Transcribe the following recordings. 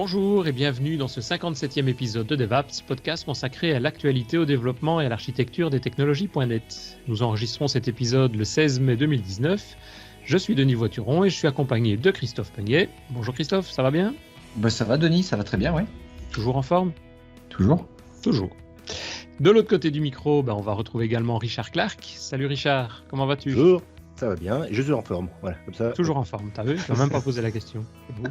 Bonjour et bienvenue dans ce 57e épisode de DevApps, podcast consacré à l'actualité, au développement et à l'architecture des technologies.net. Nous enregistrons cet épisode le 16 mai 2019. Je suis Denis Voituron et je suis accompagné de Christophe Peignet. Bonjour Christophe, ça va bien ? Ça va Denis, ça va très bien, oui. Toujours en forme ? Toujours. De l'autre côté du micro, on va retrouver également Richard Clark. Salut Richard, comment vas-tu ? Bonjour, ça va bien, je suis en forme. Voilà, comme ça. Toujours en forme, t'as vu ? Je n'ai même pas posé la question. C'est beau.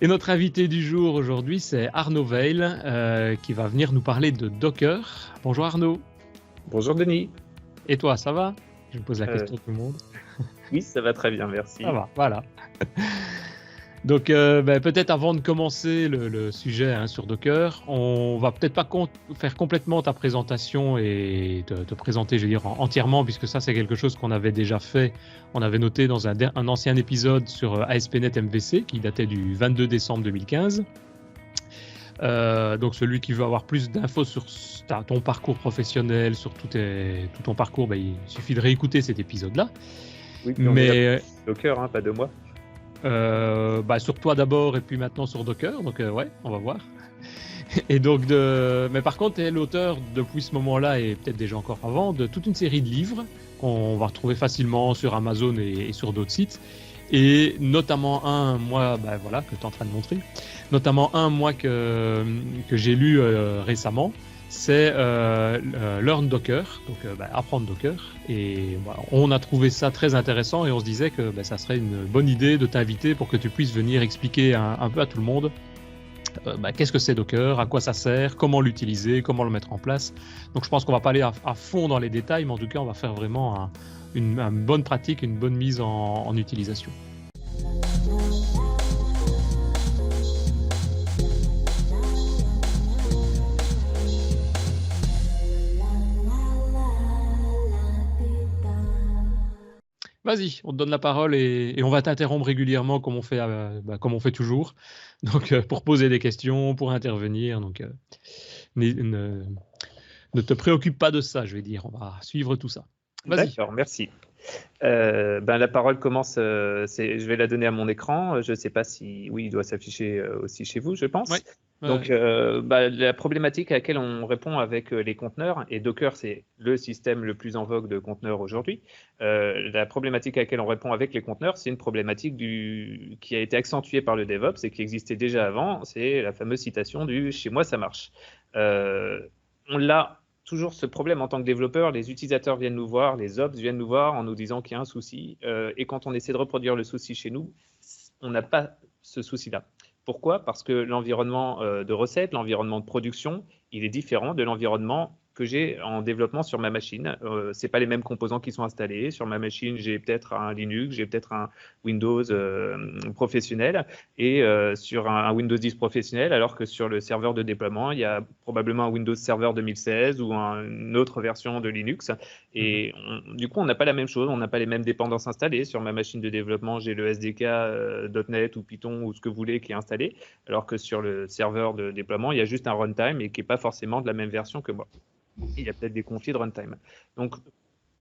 Et notre invité du jour aujourd'hui, c'est Arnaud Veil, qui va venir nous parler de Docker. Bonjour Arnaud. Bonjour Denis. Et toi, ça va ? Je me pose la question à tout le monde. Oui, ça va très bien, merci. Ça va, voilà. Donc, peut-être avant de commencer le sujet sur Docker, on va peut-être pas faire complètement ta présentation et te présenter, je veux dire, entièrement, puisque ça, c'est quelque chose qu'on avait déjà fait. On avait noté dans un ancien épisode sur ASP.NET MVC, qui datait du 22 décembre 2015. Donc, celui qui veut avoir plus d'infos sur ton parcours professionnel, sur tout ton parcours, il suffit de réécouter cet épisode-là. Oui, mais Docker, pas de moi. Sur toi d'abord et puis maintenant sur Docker, donc ouais, on va voir. Et donc mais par contre, tu es l'auteur depuis ce moment-là et peut-être déjà encore avant de toute une série de livres qu'on va retrouver facilement sur Amazon et sur d'autres sites. Et notamment un, moi, que tu es en train de montrer, notamment un, moi, que j'ai lu récemment. C'est Learn Docker, donc apprendre Docker. Et on a trouvé ça très intéressant et on se disait que ça serait une bonne idée de t'inviter pour que tu puisses venir expliquer un peu à tout le monde qu'est-ce que c'est Docker, à quoi ça sert, comment l'utiliser, comment le mettre en place. Donc je pense qu'on va pas aller à fond dans les détails, mais en tout cas on va faire vraiment une bonne pratique, une bonne mise en utilisation. Vas-y, on te donne la parole et on va t'interrompre régulièrement comme on fait toujours. Donc, pour poser des questions, pour intervenir. Donc, ne te préoccupe pas de ça, je vais dire. On va suivre tout ça. Vas-y. D'accord, merci. La parole commence, je vais la donner à mon écran. Je ne sais pas si... Oui, il doit s'afficher aussi chez vous, je pense. Ouais. Donc, la problématique à laquelle on répond avec les conteneurs, et Docker, c'est le système le plus en vogue de conteneurs aujourd'hui. La problématique à laquelle on répond avec les conteneurs, c'est une problématique qui a été accentuée par le DevOps et qui existait déjà avant. C'est la fameuse citation du « chez moi, ça marche ». On l'a toujours ce problème en tant que développeur, les utilisateurs viennent nous voir, les ops viennent nous voir en nous disant qu'il y a un souci. Et quand on essaie de reproduire le souci chez nous, on n'a pas ce souci-là. Pourquoi ? Parce que l'environnement de recette, l'environnement de production, il est différent de l'environnement que j'ai en développement sur ma machine. Ce n'est pas les mêmes composants qui sont installés. Sur ma machine, j'ai peut-être un Linux, j'ai peut-être un Windows professionnel et sur un Windows 10 professionnel, alors que sur le serveur de déploiement, il y a probablement un Windows Server 2016 ou une autre version de Linux. Et du coup, on n'a pas la même chose, on n'a pas les mêmes dépendances installées. Sur ma machine de développement, j'ai le SDK .NET ou Python ou ce que vous voulez qui est installé, alors que sur le serveur de déploiement, il y a juste un runtime et qui n'est pas forcément de la même version que moi. Il y a peut-être des conflits de runtime. Donc,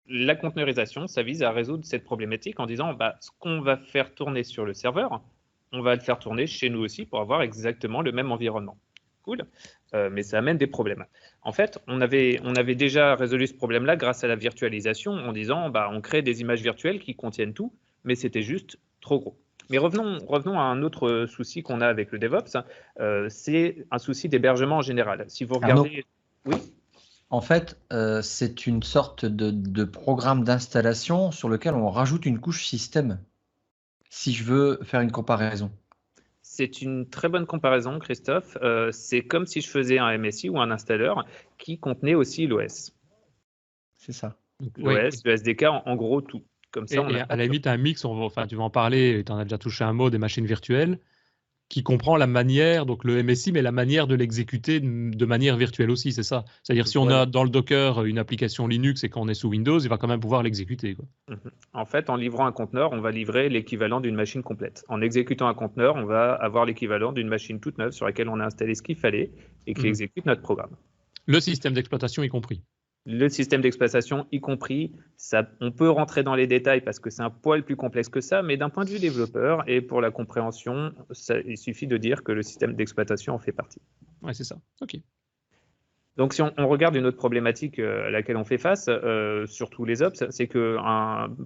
la conteneurisation, ça vise à résoudre cette problématique en disant ce qu'on va faire tourner sur le serveur, on va le faire tourner chez nous aussi pour avoir exactement le même environnement. Cool, mais ça amène des problèmes. En fait, on avait déjà résolu ce problème-là grâce à la virtualisation en disant on crée des images virtuelles qui contiennent tout, mais c'était juste trop gros. Mais revenons à un autre souci qu'on a avec le DevOps, c'est un souci d'hébergement en général. Si vous regardez... Arnaud, oui. En fait, c'est une sorte de programme d'installation sur lequel on rajoute une couche système, si je veux faire une comparaison. C'est une très bonne comparaison, Christophe. C'est comme si je faisais un MSI ou un installeur qui contenait aussi l'OS. C'est ça. L'OS, le SDK, en gros, tout. Comme ça, et à la limite, un mix, tu vas en parler, tu en as déjà touché un mot, des machines virtuelles, qui comprend la manière, donc le MSI, mais la manière de l'exécuter de manière virtuelle aussi, c'est ça. C'est-à-dire si on a dans le Docker une application Linux et qu'on est sous Windows, il va quand même pouvoir l'exécuter. En fait, en livrant un conteneur, on va livrer l'équivalent d'une machine complète. En exécutant un conteneur, on va avoir l'équivalent d'une machine toute neuve sur laquelle on a installé ce qu'il fallait et qui exécute notre programme. Le système d'exploitation y compris. Le système d'exploitation, y compris, on peut rentrer dans les détails parce que c'est un poil plus complexe que ça, mais d'un point de vue développeur et pour la compréhension, il suffit de dire que le système d'exploitation en fait partie. Ouais, c'est ça. OK. Donc, si on regarde une autre problématique à laquelle on fait face, sur tous les ops, c'est que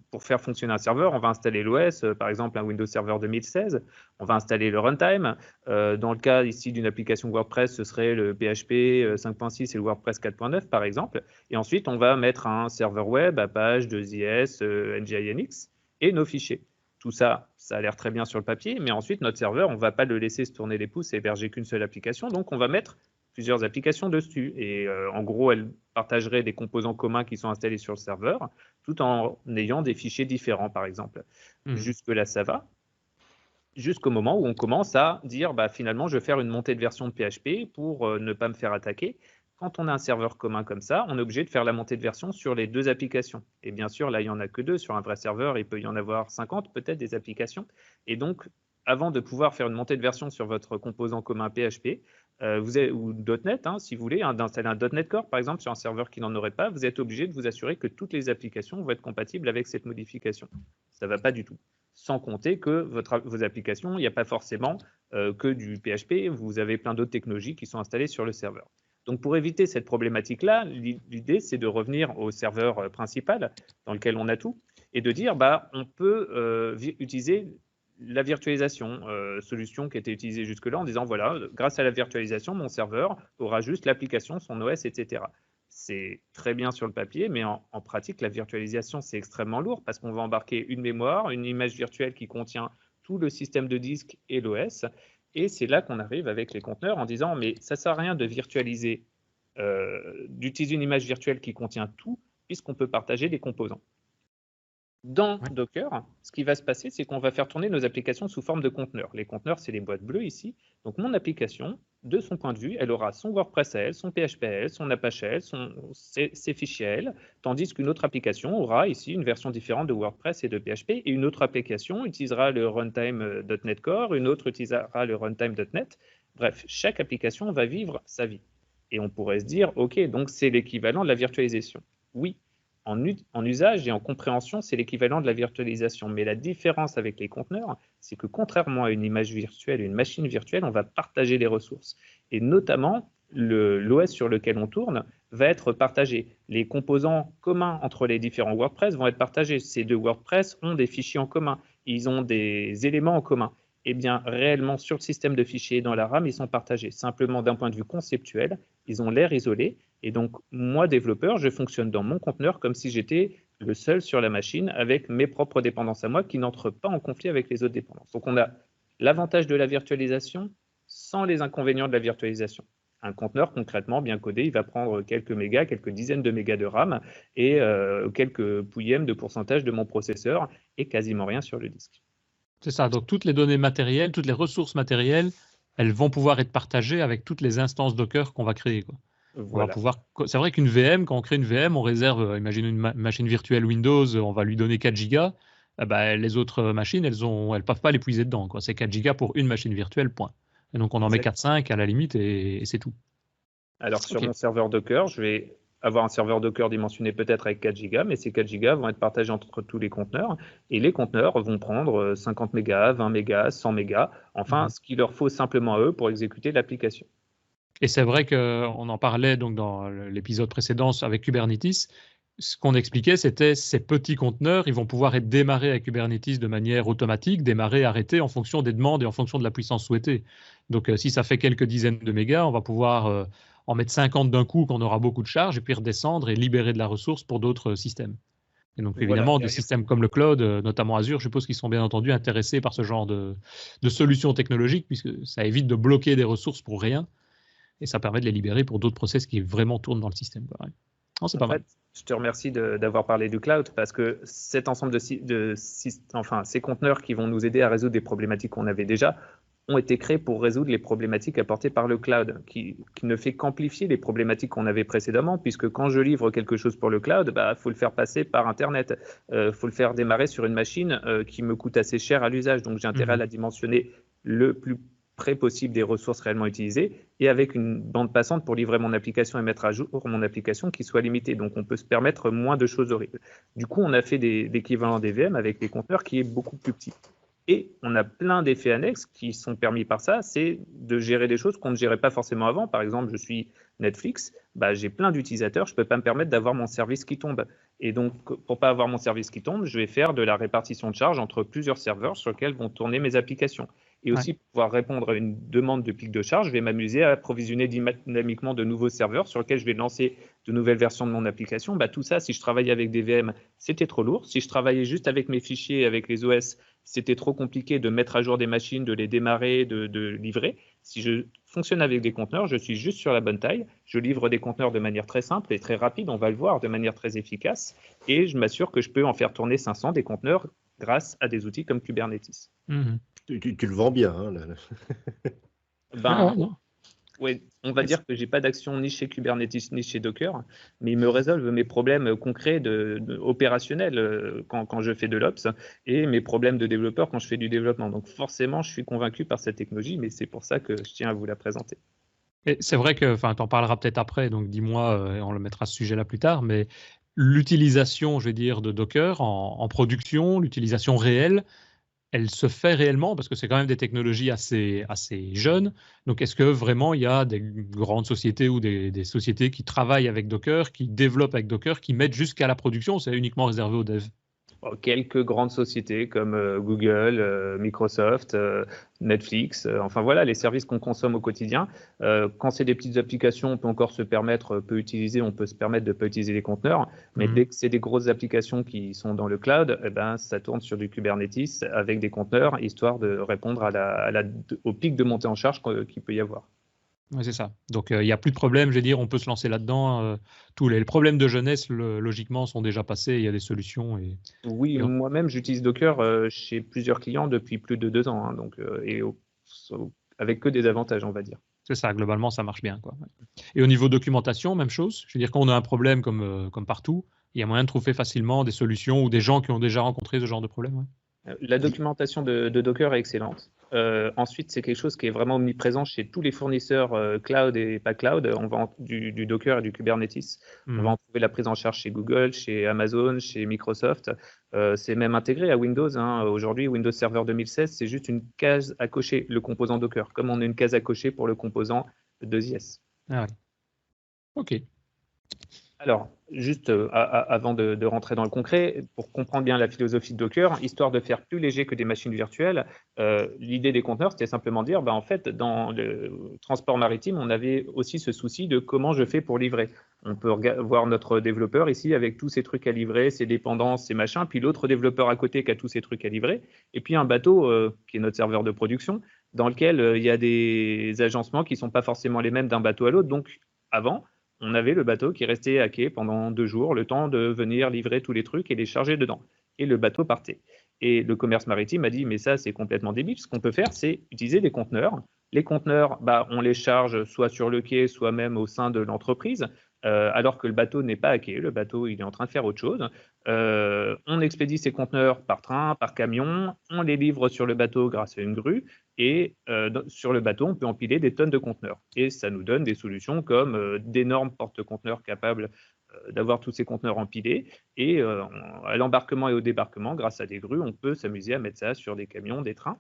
pour faire fonctionner un serveur, on va installer l'OS, par exemple un Windows Server 2016, on va installer le runtime. Dans le cas ici d'une application WordPress, ce serait le PHP 5.6 et le WordPress 4.9, par exemple. Et ensuite, on va mettre un serveur web, Apache, 2IS, NGINX et nos fichiers. Tout ça, ça a l'air très bien sur le papier, mais ensuite, notre serveur, on ne va pas le laisser se tourner les pouces et héberger qu'une seule application, donc on va mettre plusieurs applications dessus. Et en gros, elles partageraient des composants communs qui sont installés sur le serveur, tout en ayant des fichiers différents, par exemple. Jusque-là, ça va. Jusqu'au moment où on commence à dire, finalement, je vais faire une montée de version de PHP pour ne pas me faire attaquer. Quand on a un serveur commun comme ça, on est obligé de faire la montée de version sur les 2 applications. Et bien sûr, là, il n'y en a que 2. Sur un vrai serveur, il peut y en avoir 50, peut-être, des applications. Et donc, avant de pouvoir faire une montée de version sur votre composant commun PHP, ou .NET, si vous voulez, d'installer un .NET Core, par exemple, sur un serveur qui n'en aurait pas, vous êtes obligé de vous assurer que toutes les applications vont être compatibles avec cette modification. Ça ne va pas du tout. Sans compter que vos applications, il n'y a pas forcément que du PHP, vous avez plein d'autres technologies qui sont installées sur le serveur. Donc, pour éviter cette problématique-là, l'idée, c'est de revenir au serveur principal dans lequel on a tout et de dire, on peut utiliser la virtualisation, solution qui a été utilisée jusque-là en disant, voilà, grâce à la virtualisation, mon serveur aura juste l'application, son OS, etc. C'est très bien sur le papier, mais en pratique, la virtualisation, c'est extrêmement lourd parce qu'on va embarquer une mémoire, une image virtuelle qui contient tout le système de disque et l'OS. Et c'est là qu'on arrive avec les conteneurs en disant, mais ça ne sert à rien de virtualiser, d'utiliser une image virtuelle qui contient tout, puisqu'on peut partager des composants. Dans Docker, ce qui va se passer, c'est qu'on va faire tourner nos applications sous forme de conteneurs. Les conteneurs, c'est les boîtes bleues ici. Donc, mon application, de son point de vue, elle aura son WordPress à elle, son PHP à elle, son Apache à elle, ses fichiers à elle, tandis qu'une autre application aura ici une version différente de WordPress et de PHP, et une autre application utilisera le runtime .NET Core, une autre utilisera le runtime .NET. Bref, chaque application va vivre sa vie. Et on pourrait se dire, OK, donc c'est l'équivalent de la virtualisation. Oui. En usage et en compréhension, c'est l'équivalent de la virtualisation. Mais la différence avec les conteneurs, c'est que contrairement à une image virtuelle, une machine virtuelle, on va partager les ressources. Et notamment, l'OS sur lequel on tourne va être partagé. Les composants communs entre les différents WordPress vont être partagés. Ces 2 WordPress ont des fichiers en commun. Ils ont des éléments en commun. Eh bien, réellement, sur le système de fichiers dans la RAM, ils sont partagés. Simplement, d'un point de vue conceptuel, ils ont l'air isolés. Et donc, moi, développeur, je fonctionne dans mon conteneur comme si j'étais le seul sur la machine avec mes propres dépendances à moi qui n'entrent pas en conflit avec les autres dépendances. Donc, on a l'avantage de la virtualisation sans les inconvénients de la virtualisation. Un conteneur, concrètement, bien codé, il va prendre quelques mégas, quelques dizaines de mégas de RAM et quelques pouillèmes de pourcentage de mon processeur et quasiment rien sur le disque. C'est ça, donc toutes les données matérielles, toutes les ressources matérielles, elles vont pouvoir être partagées avec toutes les instances Docker qu'on va créer, quoi. Voilà. C'est vrai qu'une VM, quand on crée une VM, on réserve, imagine une machine virtuelle Windows, on va lui donner 4 gigas. Les autres machines, elles ne peuvent pas l'épuiser dedans, quoi. C'est 4 gigas pour une machine virtuelle, point. Et donc on en met 4-5 à la limite et c'est tout. Alors sur mon serveur Docker, je vais avoir un serveur Docker dimensionné peut-être avec 4 gigas, mais ces 4 gigas vont être partagés entre tous les conteneurs. Et les conteneurs vont prendre 50 mégas, 20 mégas, 100 mégas, enfin ce qu'il leur faut simplement à eux pour exécuter l'application. Et c'est vrai qu'on en parlait donc dans l'épisode précédent avec Kubernetes. Ce qu'on expliquait, c'était ces petits conteneurs, ils vont pouvoir être démarrés avec Kubernetes de manière automatique, démarrer, arrêter en fonction des demandes et en fonction de la puissance souhaitée. Donc, si ça fait quelques dizaines de mégas, on va pouvoir en mettre 50 d'un coup quand on aura beaucoup de charges et puis redescendre et libérer de la ressource pour d'autres systèmes. Et donc, évidemment, des systèmes comme le cloud, notamment Azure, je suppose qu'ils sont bien entendu intéressés par ce genre de solutions technologiques puisque ça évite de bloquer des ressources pour rien. Et ça permet de les libérer pour d'autres process qui vraiment tournent dans le système. Ouais. Non, c'est pas mal. Je te remercie d'avoir parlé du cloud parce que cet ensemble ces conteneurs qui vont nous aider à résoudre des problématiques qu'on avait déjà ont été créés pour résoudre les problématiques apportées par le cloud, qui ne fait qu'amplifier les problématiques qu'on avait précédemment, puisque quand je livre quelque chose pour le cloud, faut le faire passer par Internet, faut le faire démarrer sur une machine qui me coûte assez cher à l'usage, donc j'ai intérêt à la dimensionner le plus près possible des ressources réellement utilisées et avec une bande passante pour livrer mon application et mettre à jour mon application qui soit limitée. Donc, on peut se permettre moins de choses horribles. Du coup, on a fait l'équivalent des VM avec des conteneurs qui est beaucoup plus petit. Et on a plein d'effets annexes qui sont permis par ça, c'est de gérer des choses qu'on ne gérait pas forcément avant. Par exemple, je suis Netflix, j'ai plein d'utilisateurs, je ne peux pas me permettre d'avoir mon service qui tombe. Et donc, pour ne pas avoir mon service qui tombe, je vais faire de la répartition de charges entre plusieurs serveurs sur lesquels vont tourner mes applications. Et aussi, pour pouvoir répondre à une demande de pic de charge, je vais m'amuser à approvisionner dynamiquement de nouveaux serveurs sur lesquels je vais lancer de nouvelles versions de mon application. Tout ça, si je travaillais avec des VM, c'était trop lourd. Si je travaillais juste avec mes fichiers, avec les OS, c'était trop compliqué de mettre à jour des machines, de les démarrer, de livrer. Si je fonctionne avec des conteneurs, je suis juste sur la bonne taille. Je livre des conteneurs de manière très simple et très rapide, on va le voir, de manière très efficace. Et je m'assure que je peux en faire tourner 500 des conteneurs grâce à des outils comme Kubernetes. Mmh. Tu le vends bien, hein, Non. Oui, on va dire que j'ai pas d'action ni chez Kubernetes ni chez Docker, mais ils me résolvent mes problèmes concrets opérationnels quand je fais de l'Ops et mes problèmes de développeur quand je fais du développement. Donc forcément, je suis convaincu par cette technologie, mais c'est pour ça que je tiens à vous la présenter. Et c'est vrai que, tu en parleras peut-être après, donc dis-moi, et on le mettra ce sujet-là plus tard, mais l'utilisation, je vais dire, de Docker en production, l'utilisation réelle, elle se fait réellement parce que c'est quand même des technologies assez jeunes. Donc, est-ce que vraiment il y a des grandes sociétés ou des sociétés qui travaillent avec Docker, qui développent avec Docker, qui mettent jusqu'à la production, ou c'est uniquement réservé aux devs? Quelques grandes sociétés comme Google, Microsoft, Netflix, enfin voilà, les services qu'on consomme au quotidien. Quand c'est des petites applications, on peut encore se permettre, on peut se permettre de ne pas utiliser les conteneurs, mais dès que c'est des grosses applications qui sont dans le cloud, ça tourne sur du Kubernetes avec des conteneurs, histoire de répondre au pic de montée en charge qu'il peut y avoir. Oui, c'est ça. Donc, il n'y a plus de problème, je vais dire, on peut se lancer là-dedans. Tous les problèmes de jeunesse, logiquement, sont déjà passés, il y a des solutions. Oui, moi-même, j'utilise Docker chez plusieurs clients depuis plus de 2 ans, donc, avec que des avantages, on va dire. C'est ça, globalement, ça marche bien, quoi. Et au niveau documentation, même chose. Je veux dire, quand on a un problème comme partout, il y a moyen de trouver facilement des solutions ou des gens qui ont déjà rencontré ce genre de problème. Ouais. La documentation de Docker est excellente. Ensuite, c'est quelque chose qui est vraiment omniprésent chez tous les fournisseurs cloud et pas cloud. On vend du Docker et du Kubernetes. On va en trouver la prise en charge chez Google, chez Amazon, chez Microsoft. C'est même intégré à Windows. Aujourd'hui, Windows Server 2016, c'est juste une case à cocher, le composant Docker, comme on a une case à cocher pour le composant 2IS. Ah ouais. OK. Alors, juste avant de rentrer dans le concret, pour comprendre bien la philosophie de Docker, histoire de faire plus léger que des machines virtuelles, l'idée des conteneurs, c'était simplement dire, en fait, dans le transport maritime, on avait aussi ce souci de comment je fais pour livrer. On peut voir notre développeur ici avec tous ses trucs à livrer, ses dépendances, ses machins, puis l'autre développeur à côté qui a tous ses trucs à livrer, et puis un bateau qui est notre serveur de production, dans lequel il y a des agencements qui ne sont pas forcément les mêmes d'un bateau à l'autre. Donc, avant, on avait le bateau qui restait à quai pendant 2 jours, le temps de venir livrer tous les trucs et les charger dedans. Et le bateau partait. Et le commerce maritime a dit, mais ça, c'est complètement débile. Ce qu'on peut faire, c'est utiliser des conteneurs. Les conteneurs, on les charge soit sur le quai, soit même au sein de l'entreprise, alors que le bateau n'est pas à quai. Le bateau, il est en train de faire autre chose. On expédie ces conteneurs par train, par camion. On les livre sur le bateau grâce à une grue. Et sur le bateau, on peut empiler des tonnes de conteneurs. Et ça nous donne des solutions comme d'énormes porte-conteneurs capables d'avoir tous ces conteneurs empilés. Et à l'embarquement et au débarquement, grâce à des grues, on peut s'amuser à mettre ça sur des camions, des trains.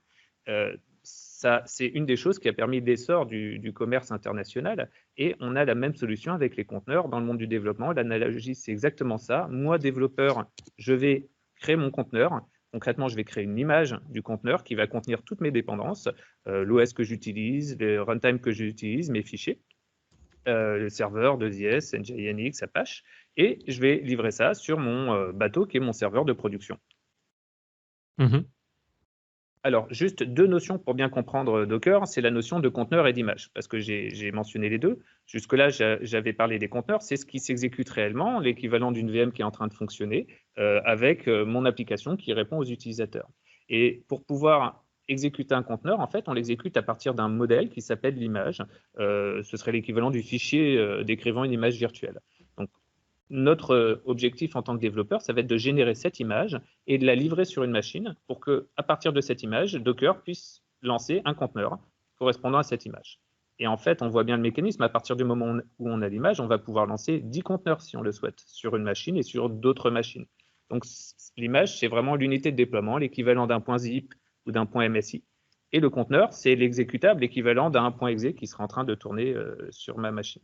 Ça, c'est une des choses qui a permis l'essor du commerce international. Et on a la même solution avec les conteneurs dans le monde du développement. L'analogie, c'est exactement ça. Moi, développeur, je vais créer mon conteneur. Concrètement, je vais créer une image du conteneur qui va contenir toutes mes dépendances, l'OS que j'utilise, le runtime que j'utilise, mes fichiers, le serveur 2IS, NGINX, Apache, et je vais livrer ça sur mon bateau qui est mon serveur de production. Alors, juste 2 notions pour bien comprendre Docker, c'est la notion de conteneur et d'image, parce que j'ai mentionné les deux. Jusque-là, j'avais parlé des conteneurs, c'est ce qui s'exécute réellement, l'équivalent d'une VM qui est en train de fonctionner, avec mon application qui répond aux utilisateurs. Et pour pouvoir exécuter un conteneur, en fait, on l'exécute à partir d'un modèle qui s'appelle l'image. Ce serait l'équivalent du fichier décrivant une image virtuelle. Donc, notre objectif en tant que développeur, ça va être de générer cette image et de la livrer sur une machine pour qu'à partir de cette image, Docker puisse lancer un conteneur correspondant à cette image. Et en fait, on voit bien le mécanisme. À partir du moment où on a l'image, on va pouvoir lancer 10 conteneurs, si on le souhaite, sur une machine et sur d'autres machines. Donc, l'image, c'est vraiment l'unité de déploiement, l'équivalent d'un point zip ou d'un point MSI. Et le conteneur, c'est l'exécutable, l'équivalent d'un point exe qui sera en train de tourner sur ma machine.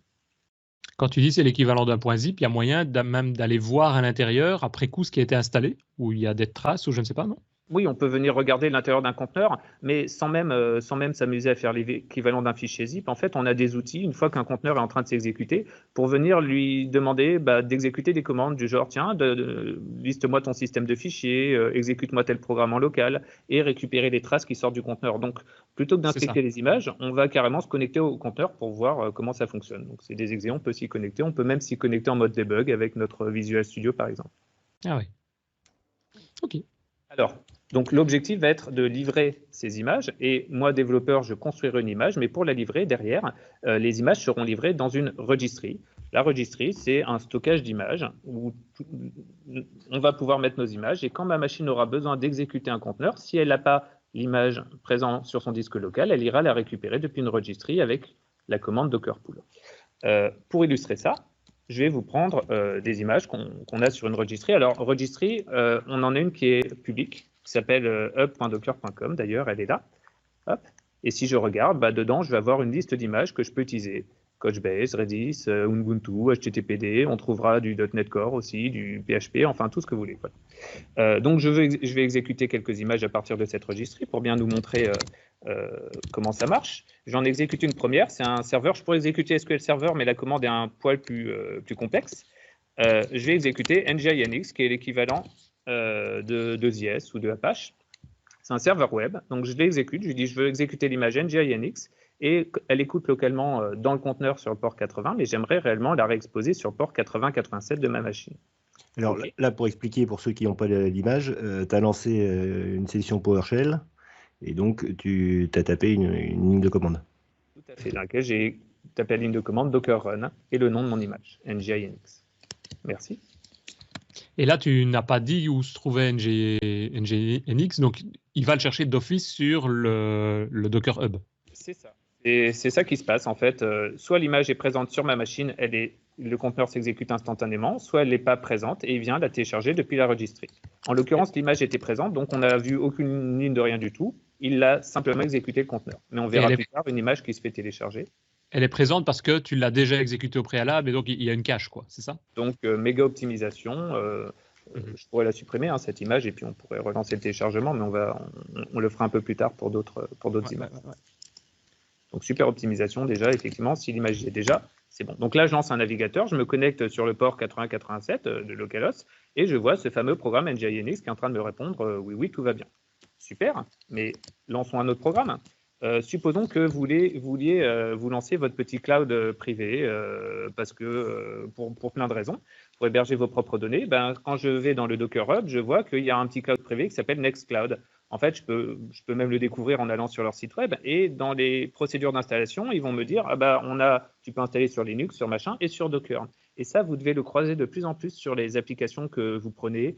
Quand tu dis c'est l'équivalent d'un point zip, il y a moyen même d'aller voir à l'intérieur, après coup, ce qui a été installé, où il y a des traces, ou je ne sais pas, non? Oui, on peut venir regarder l'intérieur d'un conteneur, mais sans même s'amuser à faire l'équivalent d'un fichier zip. En fait, on a des outils, une fois qu'un conteneur est en train de s'exécuter, pour venir lui demander d'exécuter des commandes du genre, tiens, liste-moi ton système de fichiers, exécute-moi tel programme en local, et récupérer les traces qui sortent du conteneur. Donc, plutôt que d'inspecter les images, on va carrément se connecter au conteneur pour voir comment ça fonctionne. Donc, c'est des exemples, on peut s'y connecter. On peut même s'y connecter en mode debug avec notre Visual Studio, par exemple. Ah oui. OK. Alors, donc l'objectif va être de livrer ces images et moi, développeur, je construirai une image, mais pour la livrer, derrière, les images seront livrées dans une registry. La registry, c'est un stockage d'images où on va pouvoir mettre nos images et quand ma machine aura besoin d'exécuter un conteneur, si elle n'a pas l'image présente sur son disque local, elle ira la récupérer depuis une registry avec la commande Docker Pull. Pour illustrer ça, je vais vous prendre des images qu'on a sur une registry. Alors, registry, on en a une qui est publique, qui s'appelle hub.docker.com. D'ailleurs, elle est là. Hop. Et si je regarde, dedans, je vais avoir une liste d'images que je peux utiliser. Couchbase, Redis, Ubuntu, HTTPD. On trouvera du .NET Core aussi, du PHP, enfin tout ce que vous voulez. Donc, je vais exécuter quelques images à partir de cette registry pour bien nous montrer comment ça marche. J'en exécute une première, c'est un serveur. Je pourrais exécuter SQL Server, mais la commande est un poil plus complexe. Je vais exécuter NGINX, qui est l'équivalent de ZIS ou de Apache. C'est un serveur web, donc je l'exécute. Je lui dis je veux exécuter l'image NGINX et elle écoute localement dans le conteneur sur le port 80, mais j'aimerais réellement la réexposer sur le port 80-87 de ma machine. Alors là, pour expliquer pour ceux qui n'ont pas l'image, tu as lancé une session PowerShell et donc tu as tapé une ligne de commande. Tout à fait, dans laquelle j'ai tapé la ligne de commande Docker Run et le nom de mon image, NGINX. Merci. Et là, tu n'as pas dit où se trouvait NGINX, donc il va le chercher d'office sur le Docker Hub. C'est ça. Et c'est ça qui se passe en fait. Soit l'image est présente sur ma machine, le conteneur s'exécute instantanément, soit elle n'est pas présente et il vient la télécharger depuis la registry. En l'occurrence, l'image était présente, donc on n'a vu aucune ligne de rien du tout. Il l'a simplement exécuté le conteneur. Mais on verra plus tard une image qui se fait télécharger. Elle est présente parce que tu l'as déjà exécutée au préalable et donc il y a une cache, quoi, c'est ça? Donc, méga optimisation. Je pourrais la supprimer, cette image, et puis on pourrait relancer le téléchargement, mais on le fera un peu plus tard pour d'autres images. Ouais. Donc, super optimisation déjà, effectivement, si l'image y est déjà, c'est bon. Donc là, je lance un navigateur, je me connecte sur le port 8087 de localhost et je vois ce fameux programme NGINX qui est en train de me répondre oui, tout va bien. Super, mais lançons un autre programme. Supposons que vous vouliez vous lancer votre petit cloud privé parce que pour plein de raisons, pour héberger vos propres données. Quand je vais dans le Docker Hub, je vois qu'il y a un petit cloud privé qui s'appelle Nextcloud. En fait, je peux même le découvrir en allant sur leur site web et dans les procédures d'installation, ils vont me dire tu peux installer sur Linux, sur machin et sur Docker. Et ça, vous devez le croiser de plus en plus sur les applications que vous prenez,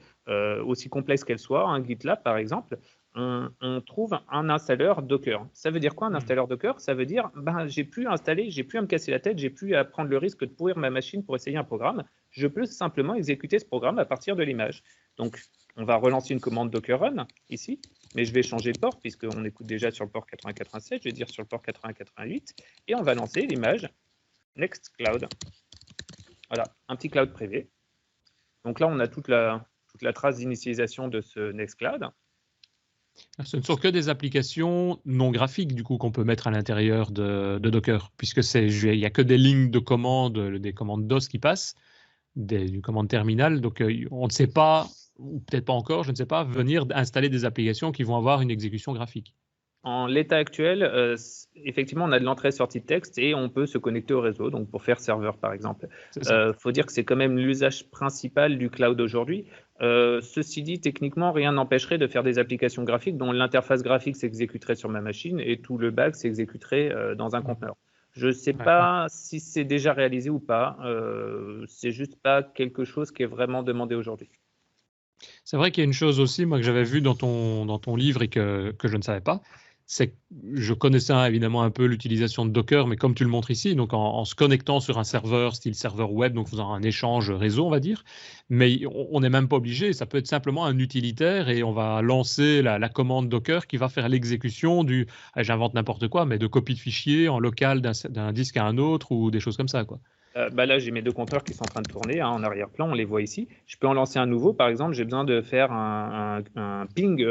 aussi complexes qu'elles soient, un GitLab par exemple. On trouve un installeur Docker. Ça veut dire quoi un installeur Docker? Ça veut dire j'ai plus à installer, j'ai plus à me casser la tête, j'ai plus à prendre le risque de pourrir ma machine pour essayer un programme. Je peux simplement exécuter ce programme à partir de l'image. Donc, on va relancer une commande Docker Run ici, mais je vais changer de port puisqu'on écoute déjà sur le port 8087, je vais dire sur le port 8088 et on va lancer l'image Nextcloud. Voilà, un petit cloud privé. Donc là, on a toute la trace d'initialisation de ce Nextcloud. Ce ne sont que des applications non graphiques du coup qu'on peut mettre à l'intérieur de Docker, puisque il n'y a que des lignes de commandes, des commandes DOS qui passent, des commandes terminales, donc on ne sait pas, ou peut-être pas encore, je ne sais pas, venir installer des applications qui vont avoir une exécution graphique. En l'état actuel, effectivement, on a de l'entrée-sortie de texte et on peut se connecter au réseau, donc pour faire serveur par exemple. Faut dire que c'est quand même l'usage principal du cloud aujourd'hui. Ceci dit, techniquement, rien n'empêcherait de faire des applications graphiques dont l'interface graphique s'exécuterait sur ma machine et tout le back s'exécuterait dans un conteneur. Je ne sais pas si c'est déjà réalisé ou pas. C'est juste pas quelque chose qui est vraiment demandé aujourd'hui. C'est vrai qu'il y a une chose aussi, moi, que j'avais vue dans ton livre et que je ne savais pas, c'est que je connaissais évidemment un peu l'utilisation de Docker, mais comme tu le montres ici, donc en se connectant sur un serveur, style serveur web, donc faisant un échange réseau, on va dire, mais on n'est même pas obligé, ça peut être simplement un utilitaire et on va lancer la commande Docker qui va faire l'exécution j'invente n'importe quoi, mais de copie de fichiers en local d'un disque à un autre ou des choses comme ça, quoi. Là, j'ai mes 2 compteurs qui sont en train de tourner en arrière-plan, on les voit ici. Je peux en lancer un nouveau, par exemple, j'ai besoin de faire un ping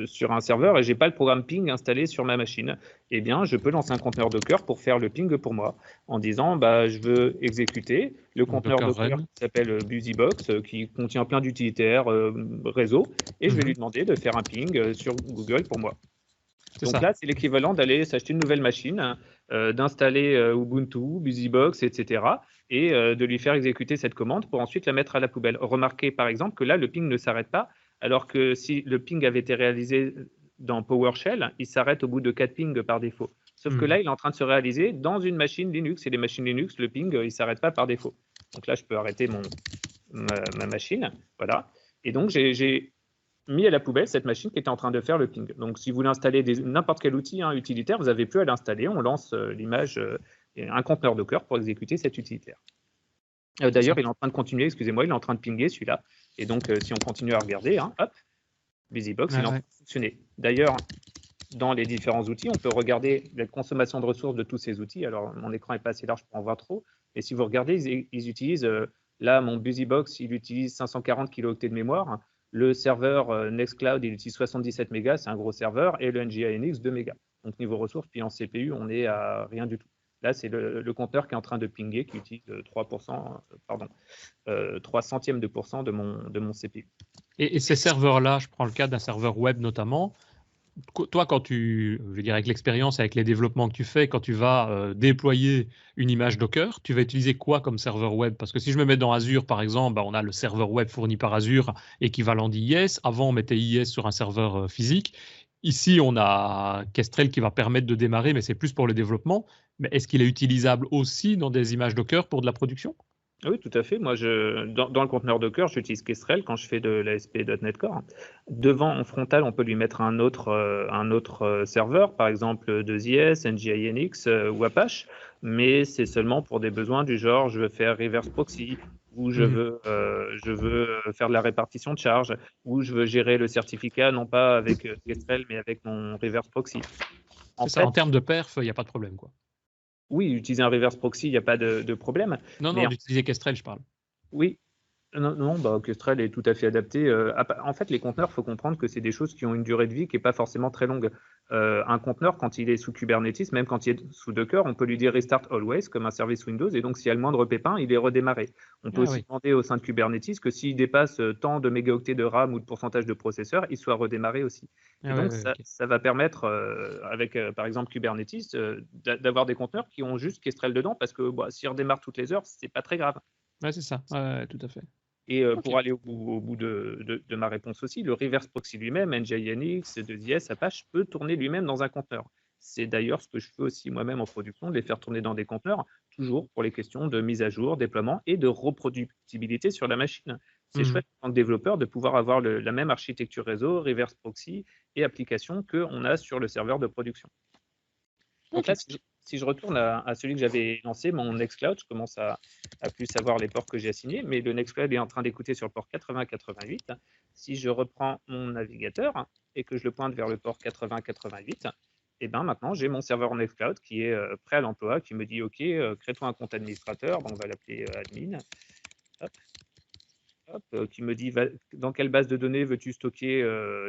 sur un serveur et j'ai pas le programme ping installé sur ma machine. Eh bien, je peux lancer un conteneur Docker pour faire le ping pour moi, en disant je veux exécuter le conteneur Docker qui s'appelle BusyBox, qui contient plein d'utilitaires réseau, et je vais lui demander de faire un ping sur Google pour moi. Donc là, c'est l'équivalent d'aller s'acheter une nouvelle machine, d'installer Ubuntu, BusyBox, etc. et de lui faire exécuter cette commande pour ensuite la mettre à la poubelle. Remarquez par exemple que là, le ping ne s'arrête pas, alors que si le ping avait été réalisé dans PowerShell, il s'arrête au bout de 4 pings par défaut. Sauf que là, il est en train de se réaliser dans une machine Linux. Et les machines Linux, le ping, il ne s'arrête pas par défaut. Donc là, je peux arrêter ma machine. Voilà. Et donc, j'ai mis à la poubelle cette machine qui était en train de faire le ping. Donc, si vous voulez installer n'importe quel outil utilitaire, vous n'avez plus à l'installer. On lance l'image, un conteneur Docker pour exécuter cet utilitaire. D'ailleurs, il est en train de continuer, excusez-moi, il est en train de pinguer celui-là. Et donc, si on continue à regarder, hop, BusyBox, il est en train de fonctionner. D'ailleurs, dans les différents outils, on peut regarder la consommation de ressources de tous ces outils. Alors, mon écran n'est pas assez large pour en voir trop. Et si vous regardez, ils utilisent, là, mon BusyBox, il utilise 540 kilooctets de mémoire. Le serveur Nextcloud, il utilise 77 mégas, c'est un gros serveur, et le NGINX, 2 mégas. Donc, niveau ressources, puis en CPU, on est à rien du tout. Là, c'est le compteur qui est en train de pinguer, qui utilise 3 centièmes de pourcent de mon CPU. Et ces serveurs-là, je prends le cas d'un serveur web notamment, toi, je veux dire, avec l'expérience, avec les développements que tu fais, quand tu vas déployer une image Docker, tu vas utiliser quoi comme serveur web? Parce que si je me mets dans Azure, par exemple, on a le serveur web fourni par Azure, équivalent d'IIS. Avant, on mettait IIS sur un serveur physique. Ici, on a Kestrel qui va permettre de démarrer, mais c'est plus pour le développement. Mais est-ce qu'il est utilisable aussi dans des images Docker pour de la production? Oui, tout à fait. Moi, dans le conteneur Docker, j'utilise Kestrel quand je fais de l'ASP.NET Core. Devant, en frontal, on peut lui mettre un autre serveur, par exemple 2IS, NGINX ou Apache, mais c'est seulement pour des besoins du genre je veux faire reverse proxy, ou je veux faire de la répartition de charge, ou je veux gérer le certificat non pas avec Kestrel, mais avec mon reverse proxy. En termes de perf, il n'y a pas de problème, quoi. Oui, utiliser un reverse proxy, il n'y a pas de problème. Non, d'utiliser Kestrel, je parle. Oui. Non, Kestrel est tout à fait adapté. En fait, les conteneurs, il faut comprendre que c'est des choses qui ont une durée de vie qui n'est pas forcément très longue. Un conteneur, quand il est sous Kubernetes, même quand il est sous Docker, on peut lui dire Restart Always, comme un service Windows, et donc s'il y a le moindre pépin, il est redémarré. On peut aussi demander au sein de Kubernetes que s'il dépasse tant de mégaoctets de RAM ou de pourcentage de processeur, il soit redémarré aussi. Et donc, ça va permettre, avec par exemple Kubernetes, d'avoir des conteneurs qui ont juste Kestrel dedans, parce que s'il redémarre toutes les heures, c'est pas très grave. Ouais, c'est ça, tout à fait. Et pour aller au bout de ma réponse aussi, le reverse proxy lui-même, NGINX, 2IS, Apache, peut tourner lui-même dans un conteneur. C'est d'ailleurs ce que je fais aussi moi-même en production, de les faire tourner dans des conteneurs, toujours pour les questions de mise à jour, déploiement et de reproductibilité sur la machine. C'est chouette en tant que développeur de pouvoir avoir la même architecture réseau, reverse proxy et application qu'on a sur le serveur de production. Donc là, si je retourne à celui que j'avais lancé, mon Nextcloud, je commence à plus savoir les ports que j'ai assignés, mais le Nextcloud est en train d'écouter sur le port 80-88. Si je reprends mon navigateur et que je le pointe vers le port 80-88, et bien maintenant j'ai mon serveur Nextcloud qui est prêt à l'emploi, qui me dit OK, crée-toi un compte administrateur, on va l'appeler admin. Qui me dit dans quelle base de données veux-tu stocker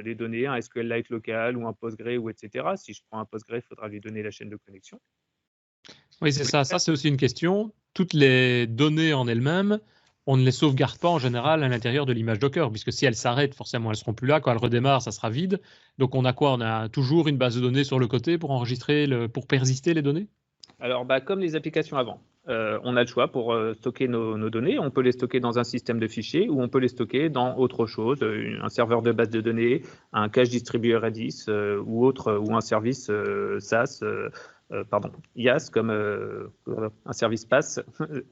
les données, un SQLite local ou un Postgre ou etc. Si je prends un Postgre, il faudra lui donner la chaîne de connexion. Oui, c'est ça. Ça, c'est aussi une question. Toutes les données en elles-mêmes, on ne les sauvegarde pas en général à l'intérieur de l'image Docker, puisque si elles s'arrêtent, forcément, elles ne seront plus là. Quand elles redémarrent, ça sera vide. Donc, on a quoi? On a toujours une base de données sur le côté pour enregistrer, pour persister les données? Alors, comme les applications avant, on a le choix pour stocker nos données. On peut les stocker dans un système de fichiers ou on peut les stocker dans autre chose, un serveur de base de données, un cache distribué Redis ou un service SaaS, IaaS comme un service PaaS,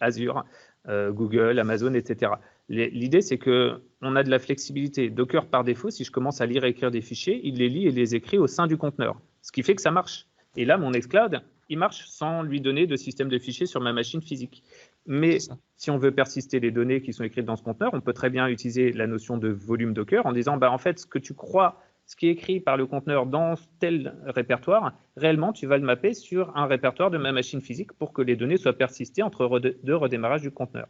Azure, Google, Amazon, etc. L'idée, c'est qu'on a de la flexibilité. Docker, par défaut, si je commence à lire et écrire des fichiers, il les lit et les écrit au sein du conteneur. Ce qui fait que ça marche. Et là, mon Nextcloud, il marche sans lui donner de système de fichiers sur ma machine physique. Mais si on veut persister les données qui sont écrites dans ce conteneur, on peut très bien utiliser la notion de volume Docker en disant, en fait, ce que tu crois, ce qui est écrit par le conteneur dans tel répertoire, réellement, tu vas le mapper sur un répertoire de ma machine physique pour que les données soient persistées entre deux redémarrages du conteneur.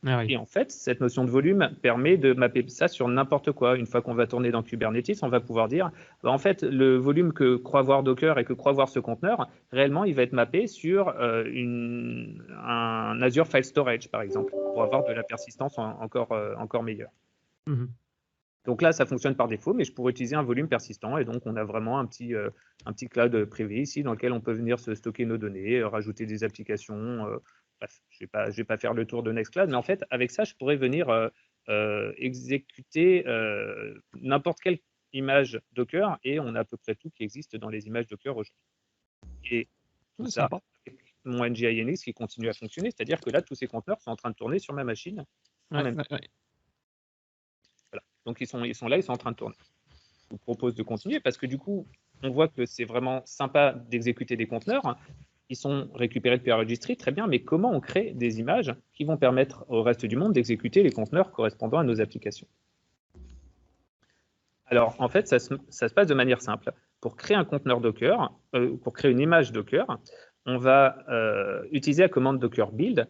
Ah oui. Et en fait, cette notion de volume permet de mapper ça sur n'importe quoi. Une fois qu'on va tourner dans Kubernetes, on va pouvoir dire, en fait, le volume que croit voir Docker et que croit voir ce conteneur, réellement, il va être mappé sur un Azure File Storage, par exemple, pour avoir de la persistance encore meilleure. Mhm. Donc là, ça fonctionne par défaut, mais je pourrais utiliser un volume persistant. Et donc, on a vraiment un petit cloud privé ici dans lequel on peut venir se stocker nos données, rajouter des applications. Bref, je vais pas faire le tour de Nextcloud, mais en fait, avec ça, je pourrais venir exécuter n'importe quelle image Docker, et on a à peu près tout qui existe dans les images Docker aujourd'hui. Et tout ça, Sympa. avec mon NGINX qui continue à fonctionner, c'est-à-dire que là, tous ces conteneurs sont en train de tourner sur ma machine. Ouais. Voilà. Donc, ils sont là, ils sont en train de tourner. Je vous propose de continuer parce que du coup, on voit que c'est vraiment sympa d'exécuter des conteneurs. Ils sont récupérés depuis la registry, très bien, mais comment on crée des images qui vont permettre au reste du monde d'exécuter les conteneurs correspondant à nos applications? Alors, en fait, ça se passe de manière simple. Pour créer un conteneur Docker, pour créer une image Docker, on va utiliser la commande Docker build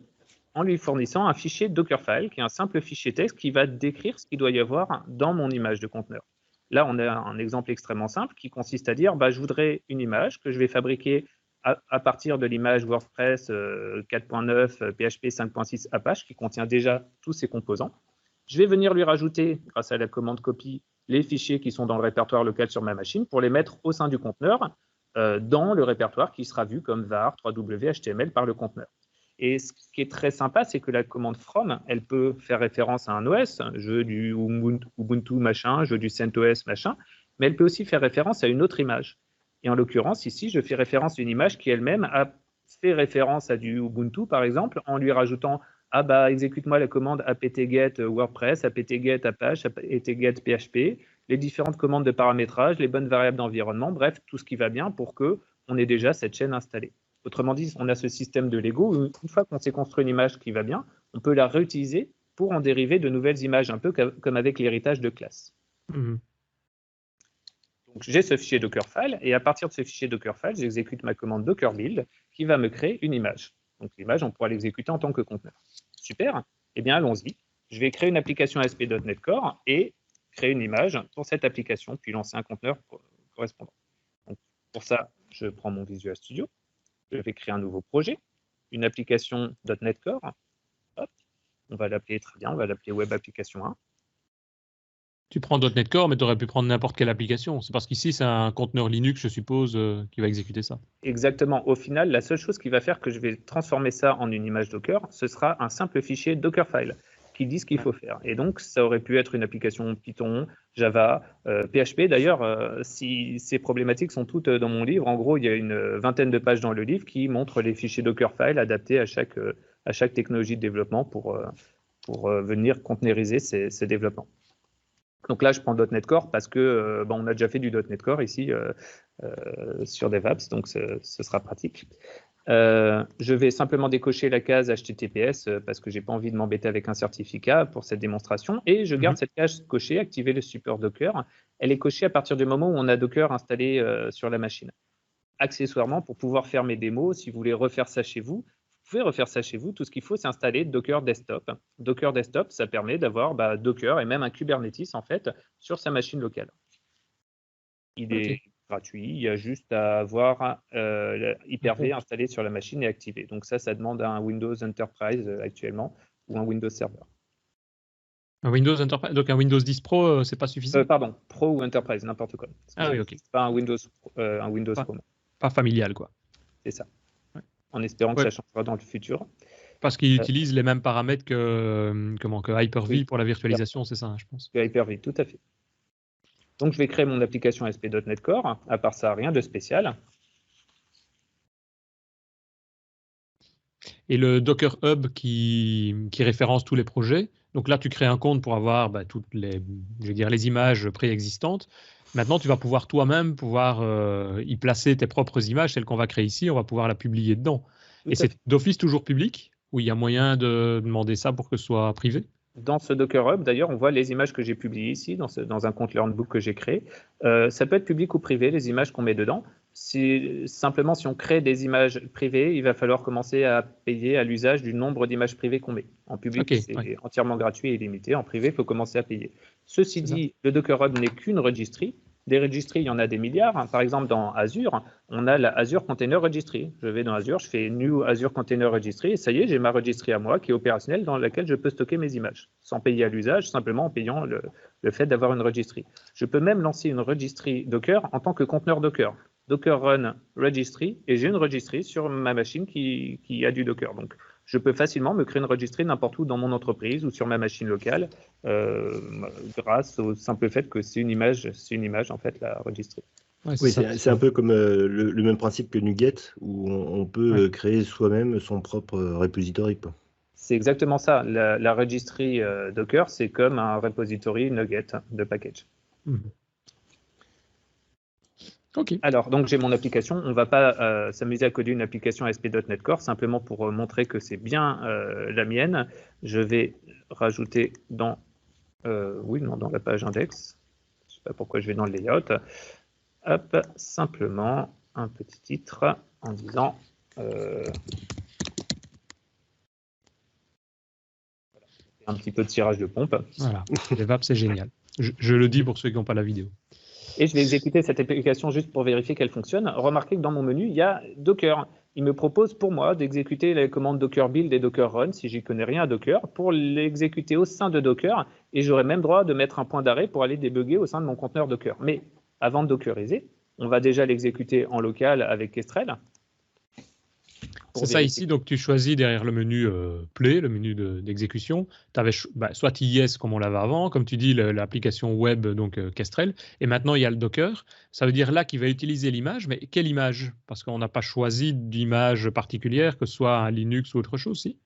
en lui fournissant un fichier Dockerfile, qui est un simple fichier texte qui va décrire ce qu'il doit y avoir dans mon image de conteneur. Là, on a un exemple extrêmement simple qui consiste à dire, je voudrais une image que je vais fabriquer à partir de l'image WordPress 4.9, PHP 5.6 Apache, qui contient déjà tous ses composants. Je vais venir lui rajouter, grâce à la commande copy, les fichiers qui sont dans le répertoire local sur ma machine pour les mettre au sein du conteneur, dans le répertoire qui sera vu comme var 3w HTML par le conteneur. Et ce qui est très sympa, c'est que la commande from, elle peut faire référence à un OS, je veux du Ubuntu machin, je veux du CentOS machin, mais elle peut aussi faire référence à une autre image. Et en l'occurrence, ici, je fais référence à une image qui elle-même a fait référence à du Ubuntu, par exemple, en lui rajoutant exécute-moi la commande apt-get WordPress, apt-get Apache, apt-get PHP, les différentes commandes de paramétrage, les bonnes variables d'environnement, bref, tout ce qui va bien pour qu'on ait déjà cette chaîne installée. Autrement dit, on a ce système de Lego où une fois qu'on s'est construit une image qui va bien, on peut la réutiliser pour en dériver de nouvelles images, un peu comme avec l'héritage de classe. Mhm. Donc, j'ai ce fichier Dockerfile, et à partir de ce fichier Dockerfile, j'exécute ma commande Docker build qui va me créer une image. Donc l'image, on pourra l'exécuter en tant que conteneur. Super, eh bien allons-y. Je vais créer une application ASP.NET Core et créer une image pour cette application, puis lancer un conteneur correspondant. Donc, pour ça, je prends mon Visual Studio, je vais créer un nouveau projet, une application .NET Core. Hop, on va l'appeler très bien, on va l'appeler Web Application 1. Tu prends .NET Core, mais tu aurais pu prendre n'importe quelle application. C'est parce qu'ici, c'est un conteneur Linux, je suppose, qui va exécuter ça. Exactement. Au final, la seule chose qui va faire que je vais transformer ça en une image Docker, ce sera un simple fichier Dockerfile qui dit ce qu'il faut faire. Et donc, ça aurait pu être une application Python, Java, PHP. D'ailleurs, si ces problématiques sont toutes dans mon livre, en gros, il y a une vingtaine de pages dans le livre qui montrent les fichiers Dockerfile adaptés à chaque technologie de développement pour venir containeriser ces développements. Donc là, je prends .NET Core parce que on a déjà fait du .NET Core ici sur DevApps, donc ce sera pratique. Je vais simplement décocher la case HTTPS parce que je n'ai pas envie de m'embêter avec un certificat pour cette démonstration. Et je garde cette case cochée, activer le support Docker. Elle est cochée à partir du moment où on a Docker installé sur la machine. Accessoirement, pour pouvoir faire mes démos, si vous voulez refaire ça chez vous, vous pouvez refaire ça chez vous. Tout ce qu'il faut, c'est installer Docker Desktop. Docker Desktop, ça permet d'avoir Docker et même un Kubernetes en fait sur sa machine locale. Il est gratuit. Il y a juste à avoir Hyper-V installé sur la machine et activé. Donc ça demande un Windows Enterprise actuellement ou un Windows Server. Un Windows Enterprise, donc un Windows 10 Pro, c'est pas suffisant. Pardon, Pro ou Enterprise, n'importe quoi. Oui, ok. C'est pas un Windows Pro. Pas familial, quoi. C'est ça. En espérant que ça changera dans le futur. Parce qu'il utilise les mêmes paramètres que Hyper-V pour la virtualisation, c'est ça, je pense. Hyper-V, tout à fait. Donc, je vais créer mon application ASP.NET Core. À part ça, rien de spécial. Et le Docker Hub qui référence tous les projets. Donc là, tu crées un compte pour avoir toutes les images préexistantes. Maintenant, tu vas pouvoir toi-même y placer tes propres images, celles qu'on va créer ici, on va pouvoir la publier dedans. Tout Et à c'est fait. d'office toujours public, ou il y a moyen de demander ça pour que ce soit privé? Dans ce Docker Hub, d'ailleurs, on voit les images que j'ai publiées ici, dans un compte Learnbook que j'ai créé. Ça peut être public ou privé, les images qu'on met dedans. Simplement, si on crée des images privées, il va falloir commencer à payer à l'usage du nombre d'images privées qu'on met. En public, Ok, c'est ouais, entièrement gratuit et illimité. En privé, il faut commencer à payer. Ceci c'est ça. dit, le Docker Hub n'est qu'une registry. Des registries, il y en a des milliards. Par exemple, dans Azure, on a la Azure Container Registry. Je vais dans Azure, je fais New Azure Container Registry, et ça y est, j'ai ma registry à moi qui est opérationnelle dans laquelle je peux stocker mes images, sans payer à l'usage, simplement en payant le fait d'avoir une registry. Je peux même lancer une registry Docker en tant que conteneur Docker. Docker Run Registry, et j'ai une registry sur ma machine qui a du Docker. Donc, je peux facilement me créer une registry n'importe où dans mon entreprise ou sur ma machine locale, grâce au simple fait que c'est une image en fait, la registry. Ouais, Oui, ça. c'est un peu comme le même principe que NuGet, où on peut Ouais. créer soi-même son propre repository, quoi. C'est exactement ça. La registry Docker, c'est comme un repository NuGet de package. Mhm. Ok. Alors, donc j'ai mon application. On ne va pas s'amuser à coder une application ASP.NET Core, simplement pour montrer que c'est bien la mienne. Je vais rajouter dans la page index. Je ne sais pas pourquoi je vais dans le layout. Hop, simplement un petit titre en disant un petit peu de tirage de pompe. Voilà. DevApp, c'est génial. Je le dis pour ceux qui n'ont pas la vidéo. Et je vais exécuter cette application juste pour vérifier qu'elle fonctionne. Remarquez que dans mon menu, il y a Docker. Il me propose pour moi d'exécuter les commandes Docker build et Docker run, si j'y connais rien à Docker, pour l'exécuter au sein de Docker. Et j'aurai même droit de mettre un point d'arrêt pour aller débugger au sein de mon conteneur Docker. Mais avant de dockeriser, on va déjà l'exécuter en local avec Kestrel. C'est ça ici, donc tu choisis derrière le menu Play, le menu d'exécution. Tu avais soit IIS comme on l'avait avant, comme tu dis, l'application web, donc Kestrel, et maintenant il y a le Docker. Ça veut dire là qu'il va utiliser l'image, mais quelle image? Parce qu'on n'a pas choisi d'image particulière, que ce soit un Linux ou autre chose, si?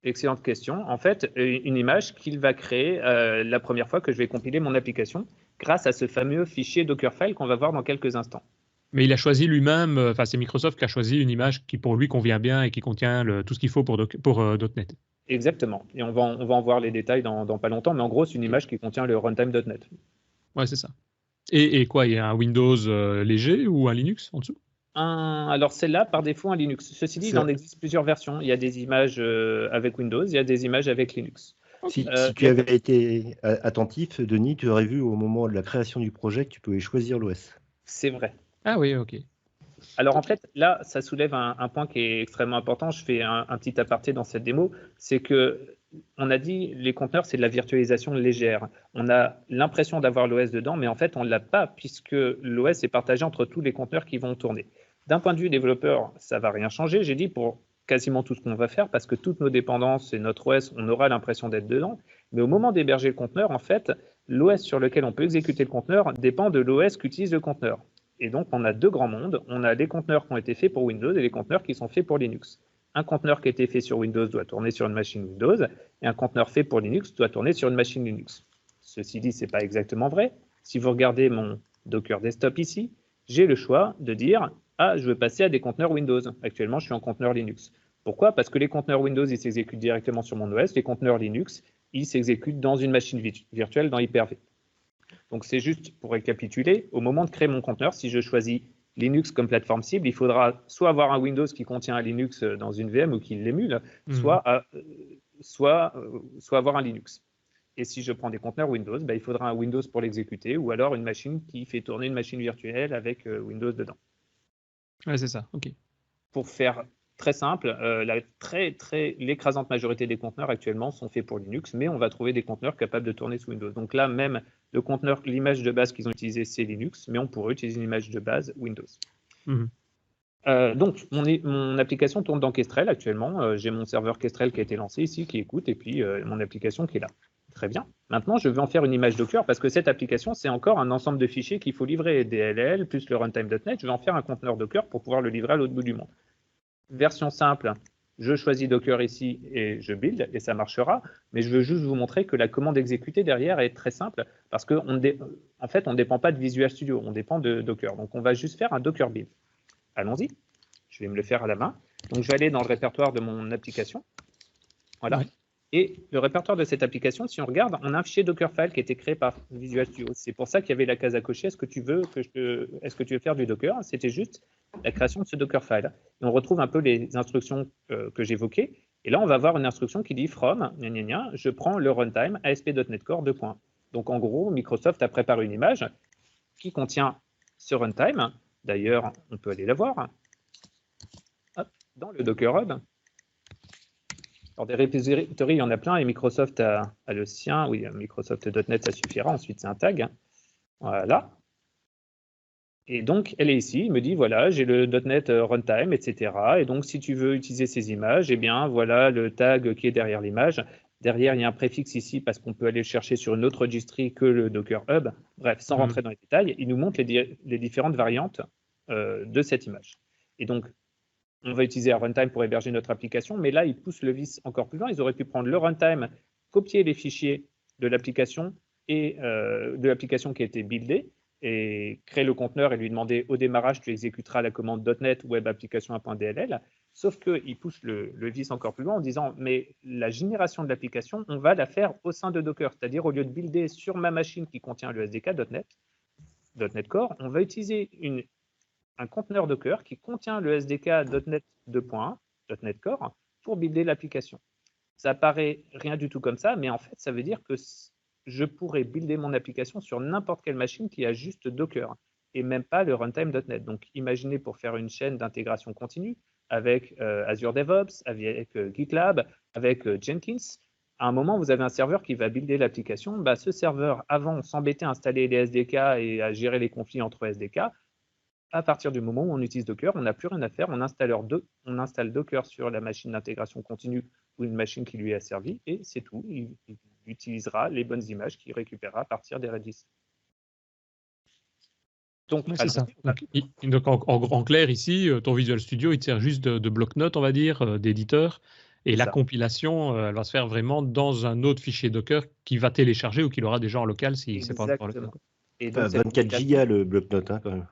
Excellente question. En fait, une image qu'il va créer la première fois que je vais compiler mon application grâce à ce fameux fichier Dockerfile qu'on va voir dans quelques instants. Mais il a choisi lui-même, enfin c'est Microsoft qui a choisi une image qui pour lui convient bien et qui contient tout ce qu'il faut pour .NET. Exactement. Et on va en voir les détails dans pas longtemps, mais en gros, c'est une image qui contient le runtime.NET. Ouais, c'est ça. Et quoi, il y a un Windows léger ou un Linux en dessous? Alors celle-là, par défaut, un Linux. Ceci dit, il en existe plusieurs versions. Il y a des images avec Windows, il y a des images avec Linux. Si tu avais été attentif, Denis, tu aurais vu au moment de la création du projet que tu pouvais choisir l'OS. C'est vrai. Ah oui, ok. Alors en fait, là, ça soulève un point qui est extrêmement important. Je fais un petit aparté dans cette démo. C'est que on a dit les conteneurs, c'est de la virtualisation légère. On a l'impression d'avoir l'OS dedans, mais en fait, on ne l'a pas puisque l'OS est partagé entre tous les conteneurs qui vont tourner. D'un point de vue développeur, ça ne va rien changer, j'ai dit, pour quasiment tout ce qu'on va faire, parce que toutes nos dépendances et notre OS, on aura l'impression d'être dedans. Mais au moment d'héberger le conteneur, en fait, l'OS sur lequel on peut exécuter le conteneur dépend de l'OS qu'utilise le conteneur. Et donc, on a deux grands mondes. On a les conteneurs qui ont été faits pour Windows et les conteneurs qui sont faits pour Linux. Un conteneur qui a été fait sur Windows doit tourner sur une machine Windows, et un conteneur fait pour Linux doit tourner sur une machine Linux. Ceci dit, ce n'est pas exactement vrai. Si vous regardez mon Docker Desktop ici, j'ai le choix de dire « Ah, je veux passer à des conteneurs Windows. Actuellement, je suis en conteneur Linux. » Pourquoi? Parce que les conteneurs Windows, ils s'exécutent directement sur mon OS. Les conteneurs Linux, ils s'exécutent dans une machine virtuelle dans Hyper-V. Donc, c'est juste pour récapituler. Au moment de créer mon conteneur, si je choisis Linux comme plateforme cible, il faudra soit avoir un Windows qui contient un Linux dans une VM ou qui l'émule, soit avoir un Linux. Et si je prends des conteneurs Windows, il faudra un Windows pour l'exécuter ou alors une machine qui fait tourner une machine virtuelle avec Windows dedans. Ouais, c'est ça, ok. Pour faire très simple, l'écrasante majorité des conteneurs actuellement sont faits pour Linux, mais on va trouver des conteneurs capables de tourner sous Windows. Donc là, même le conteneur, l'image de base qu'ils ont utilisée, c'est Linux, mais on pourrait utiliser une image de base Windows. Donc, mon application tourne dans Kestrel actuellement. J'ai mon serveur Kestrel qui a été lancé ici, qui écoute, et puis mon application qui est là. Très bien. Maintenant, je vais en faire une image Docker parce que cette application, c'est encore un ensemble de fichiers qu'il faut livrer, DLL plus le runtime.NET. Je vais en faire un conteneur Docker pour pouvoir le livrer à l'autre bout du monde. Version simple, je choisis Docker ici et je build, et ça marchera. Mais je veux juste vous montrer que la commande exécutée derrière est très simple, parce en fait, on ne dépend pas de Visual Studio, on dépend de Docker. Donc, on va juste faire un Docker build. Allons-y. Je vais me le faire à la main. Donc, je vais aller dans le répertoire de mon application. Voilà. Ouais. Et le répertoire de cette application, si on regarde, on a un fichier Dockerfile qui a été créé par Visual Studio. C'est pour ça qu'il y avait la case à cocher. Est-ce que tu veux faire du Docker? C'était juste la création de ce Dockerfile. Et on retrouve un peu les instructions que j'évoquais. Et là, on va avoir une instruction qui dit from, je prends le runtime ASP.NET Core 2. Donc, en gros, Microsoft a préparé une image qui contient ce runtime. D'ailleurs, on peut aller la voir. Hop, dans le Docker Hub. Alors, des repositories, il y en a plein, et Microsoft a le sien. Oui, Microsoft.NET, ça suffira. Ensuite, c'est un tag. Voilà. Et donc, elle est ici. Il me dit, voilà, j'ai le .NET Runtime, etc. Et donc, si tu veux utiliser ces images, eh bien, voilà le tag qui est derrière l'image. Derrière, il y a un préfixe ici, parce qu'on peut aller le chercher sur une autre registry que le Docker Hub. Bref, sans rentrer dans les détails, il nous montre les différentes variantes de cette image. Et donc, on va utiliser un runtime pour héberger notre application, mais là, ils poussent le vice encore plus loin. Ils auraient pu prendre le runtime, copier les fichiers de l'application et de l'application qui a été buildée, et créer le conteneur et lui demander au démarrage, tu exécuteras la commande .NET web application.dll. Sauf qu'ils poussent le vice encore plus loin en disant, mais la génération de l'application, on va la faire au sein de Docker. C'est-à-dire, au lieu de builder sur ma machine qui contient le SDK .NET Core, on va utiliser un conteneur Docker qui contient le SDK .NET 2.1, .NET Core, pour builder l'application. Ça paraît rien du tout comme ça, mais en fait, ça veut dire que je pourrais builder mon application sur n'importe quelle machine qui a juste Docker, et même pas le runtime.NET. Donc, imaginez pour faire une chaîne d'intégration continue avec Azure DevOps, avec GitLab, avec Jenkins. À un moment, vous avez un serveur qui va builder l'application. Ce serveur, avant, on s'embêtait à installer les SDK et à gérer les conflits entre SDK. À partir du moment où on utilise Docker, on n'a plus rien à faire. On installe Docker sur la machine d'intégration continue ou une machine qui lui est asservie, et c'est tout. Il utilisera les bonnes images qu'il récupérera à partir des Redis. Donc, c'est ça. Donc en clair, ici, ton Visual Studio, il sert juste de bloc-notes, on va dire, d'éditeur. Et la compilation, elle va se faire vraiment dans un autre fichier Docker qui va télécharger ou qu'il aura déjà en local si c'est pas encore le cas. Et donc, 24 gigas le bloc-notes, quand même.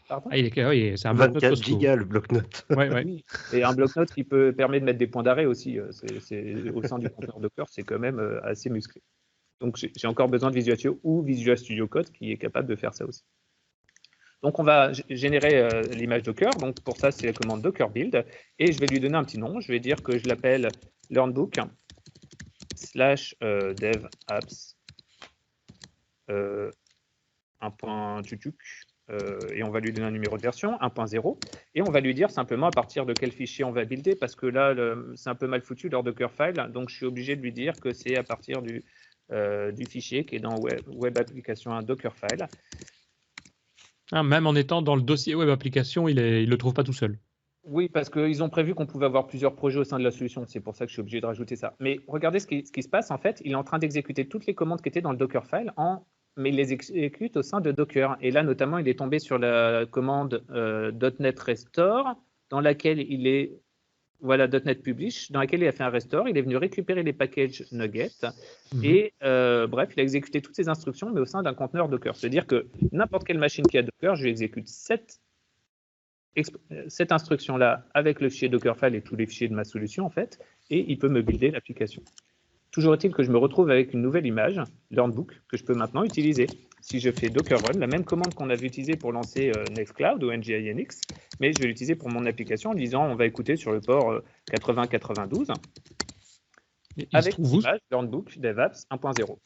Pardon ? Oui, c'est un 24 gigas le bloc-notes. Oui. Et un bloc-notes qui permet de mettre des points d'arrêt aussi. Au sein du conteneur Docker, c'est quand même assez musclé. Donc, j'ai encore besoin de Visual Studio ou Visual Studio Code qui est capable de faire ça aussi. Donc, on va générer l'image Docker. Donc, pour ça, c'est la commande Docker build. Et je vais lui donner un petit nom. Je vais dire que je l'appelle learnbook /dev apps et on va lui donner un numéro de version, 1.0. Et on va lui dire simplement à partir de quel fichier on va builder, parce que là, c'est un peu mal foutu leur Dockerfile. Donc, je suis obligé de lui dire que c'est à partir du fichier qui est dans Web Application 1 Dockerfile. Même en étant dans le dossier Web Application, il ne le trouve pas tout seul. Oui, parce qu'ils ont prévu qu'on pouvait avoir plusieurs projets au sein de la solution. C'est pour ça que je suis obligé de rajouter ça. Mais regardez ce qui se passe. En fait, il est en train d'exécuter toutes les commandes qui étaient dans le Dockerfile, mais il les exécute au sein de Docker. Et là, notamment, il est tombé sur la commande .NET Restore, dans laquelle il est... Voilà, .NET Publish, dans laquelle il a fait un restore. Il est venu récupérer les packages nuggets. Et bref, il a exécuté toutes ces instructions, mais au sein d'un conteneur Docker. C'est-à-dire que n'importe quelle machine qui a Docker, je lui exécute cette instruction-là avec le fichier Dockerfile et tous les fichiers de ma solution, en fait, et il peut me builder l'application. Toujours est-il que je me retrouve avec une nouvelle image, Learnbook, que je peux maintenant utiliser. Si je fais Docker Run, la même commande qu'on avait utilisée pour lancer Nextcloud ou NGINX, mais je vais l'utiliser pour mon application en disant on va écouter sur le port 8092 avec l'image Learnbook DevApps 1.0.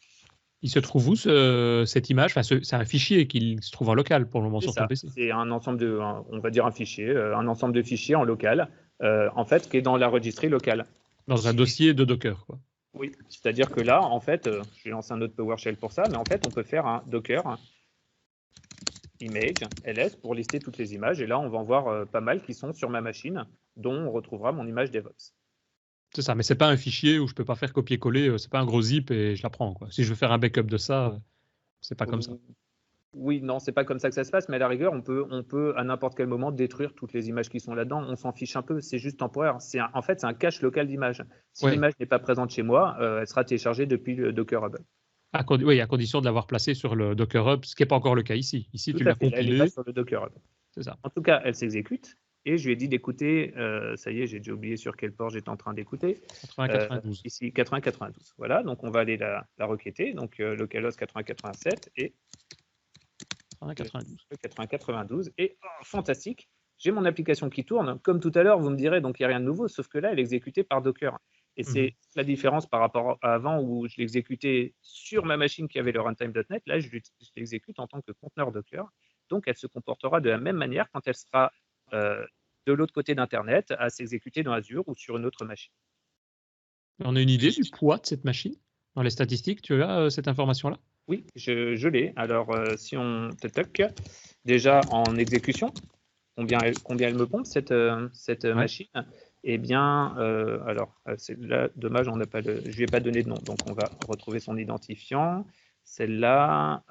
Il se trouve où cette image? C'est un fichier qui se trouve en local pour le moment sur ton PC. C'est un ensemble on va dire un fichier, un ensemble de fichiers en local, en fait, qui est dans la registry locale. Dans un dossier de Docker, quoi. Oui, c'est-à-dire que là, en fait, je vais lancer un autre PowerShell pour ça, mais en fait, on peut faire un Docker image ls pour lister toutes les images, et là, on va en voir pas mal qui sont sur ma machine, dont on retrouvera mon image DevOps. C'est ça, mais c'est pas un fichier où je peux pas faire copier-coller, c'est pas un gros zip et je la prends, quoi. Si je veux faire un backup de ça, c'est pas comme ça. Oui, non, c'est pas comme ça que ça se passe, mais à la rigueur, on peut à n'importe quel moment détruire toutes les images qui sont là-dedans. On s'en fiche un peu, c'est juste temporaire. En fait, c'est un cache local d'image. Si Oui. l'image n'est pas présente chez moi, elle sera téléchargée depuis le Docker Hub. Oui, à condition de l'avoir placé sur le Docker Hub, ce qui n'est pas encore le cas ici. Ici, Tout tu à l'as fait, elle n'est compilé. pas sur le Docker Hub. C'est ça. En tout cas, elle s'exécute. Et je lui ai dit d'écouter, ça y est, j'ai déjà oublié sur quel port j'étais en train d'écouter. 80-92. Ici, 80-92. Voilà, donc on va aller la requêter. Donc localhost 80-87 et 80-92. 80-92. Et fantastique, j'ai mon application qui tourne. Comme tout à l'heure, vous me direz, donc il n'y a rien de nouveau, sauf que là, elle est exécutée par Docker. Et c'est la différence par rapport à avant où je l'exécutais sur ma machine qui avait le runtime.net. Là, je l'exécute en tant que conteneur Docker. Donc, elle se comportera de la même manière quand elle sera de l'autre côté d'Internet à s'exécuter dans Azure ou sur une autre machine. On a une idée du poids de cette machine? Dans les statistiques, tu as cette information-là? Oui, je l'ai. Alors, si on toc, déjà en exécution, combien elle me pompe cette machine? Eh bien, alors, là, dommage, je ne lui ai pas donné de nom. Donc, on va retrouver son identifiant. Celle-là,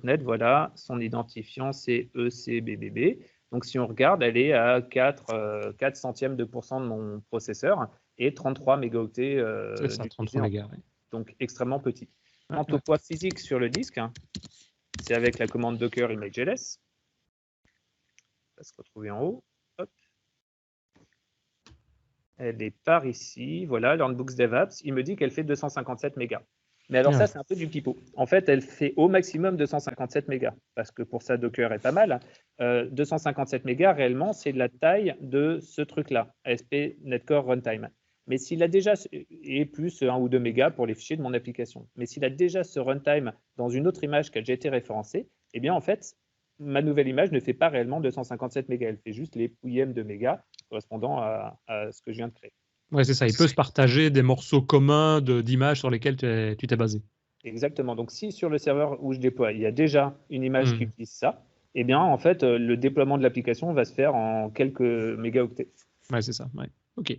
.NET, voilà, son identifiant, c'est ECBBB. Donc, si on regarde, elle est à 4 centièmes de % de mon processeur et 33 mégaoctets. C'est ça, 33 mégas. Oui. Donc, extrêmement petit. Quant au poids physique sur le disque, c'est avec la commande Docker ImageLS. On va se retrouver en haut. Hop. Elle est par ici. Voilà, Learnbooks DevApps. Il me dit qu'elle fait 257 mégas. Mais alors ça, c'est un peu du pipeau. En fait, elle fait au maximum 257 mégas. Parce que pour ça, Docker est pas mal. 257 mégas, réellement, c'est la taille de ce truc-là, ASP Netcore Runtime. Mais s'il a déjà, et plus 1 ou 2 mégas pour les fichiers de mon application, mais s'il a déjà ce runtime dans une autre image qui a déjà été référencée, eh bien, en fait, ma nouvelle image ne fait pas réellement 257 mégas. Elle fait juste les pouillèmes de mégas correspondant à ce que je viens de créer. Oui, c'est ça. Il peut se partager des morceaux communs d'images sur lesquels tu t'es basé. Exactement. Donc, si sur le serveur où je déploie, il y a déjà une image qui utilise ça, eh bien, en fait, le déploiement de l'application va se faire en quelques mégaoctets. Oui, c'est ça. Ouais. OK.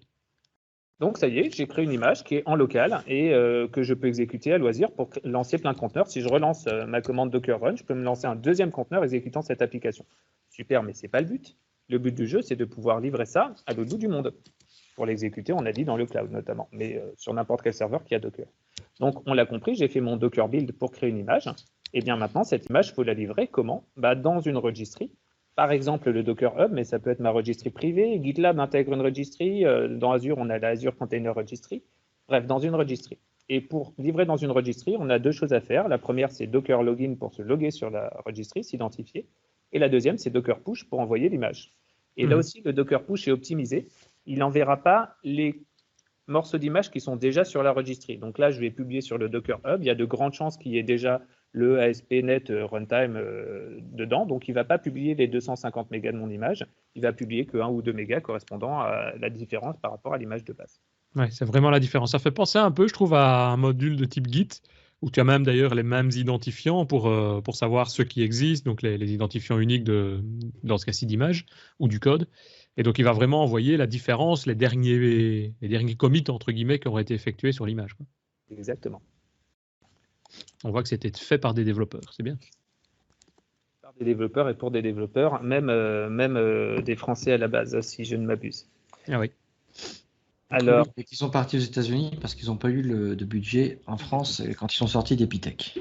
Donc, ça y est, j'ai créé une image qui est en local et que je peux exécuter à loisir pour lancer plein de conteneurs. Si je relance ma commande Docker Run, je peux me lancer un deuxième conteneur exécutant cette application. Super, mais ce n'est pas le but. Le but du jeu, c'est de pouvoir livrer ça à l'autre bout du monde. Pour l'exécuter, on a dit dans le cloud notamment, mais sur n'importe quel serveur qui a Docker. Donc, on l'a compris, j'ai fait mon Docker build pour créer une image. Et bien maintenant, cette image, il faut la livrer comment? Dans une registry. Par exemple, le Docker Hub, mais ça peut être ma registry privée. GitLab intègre une registry. Dans Azure, on a la Azure Container Registry. Bref, dans une registry. Et pour livrer dans une registry, on a deux choses à faire. La première, c'est Docker Login pour se loguer sur la registry, s'identifier. Et la deuxième, c'est Docker Push pour envoyer l'image. Et là aussi, le Docker Push est optimisé. Il n'enverra pas les morceaux d'image qui sont déjà sur la registry. Donc là, je vais publier sur le Docker Hub. Il y a de grandes chances qu'il y ait déjà le ASP.NET Runtime dedans. Donc, il ne va pas publier les 250 mégas de mon image. Il va publier que 1 ou 2 mégas correspondant à la différence par rapport à l'image de base. Oui, c'est vraiment la différence. Ça fait penser un peu, je trouve, à un module de type Git, où tu as même d'ailleurs les mêmes identifiants pour savoir ceux qui existent, donc les identifiants uniques dans ce cas-ci d'image ou du code. Et donc, il va vraiment envoyer la différence, les derniers commits, entre guillemets, qui auraient été effectués sur l'image. Exactement. On voit que c'était fait par des développeurs, c'est bien. Par des développeurs et pour des développeurs, même des Français à la base, si je ne m'abuse. Ah oui. Alors, ils sont partis aux États-Unis parce qu'ils n'ont pas eu de budget en France quand ils sont sortis d'Epitech.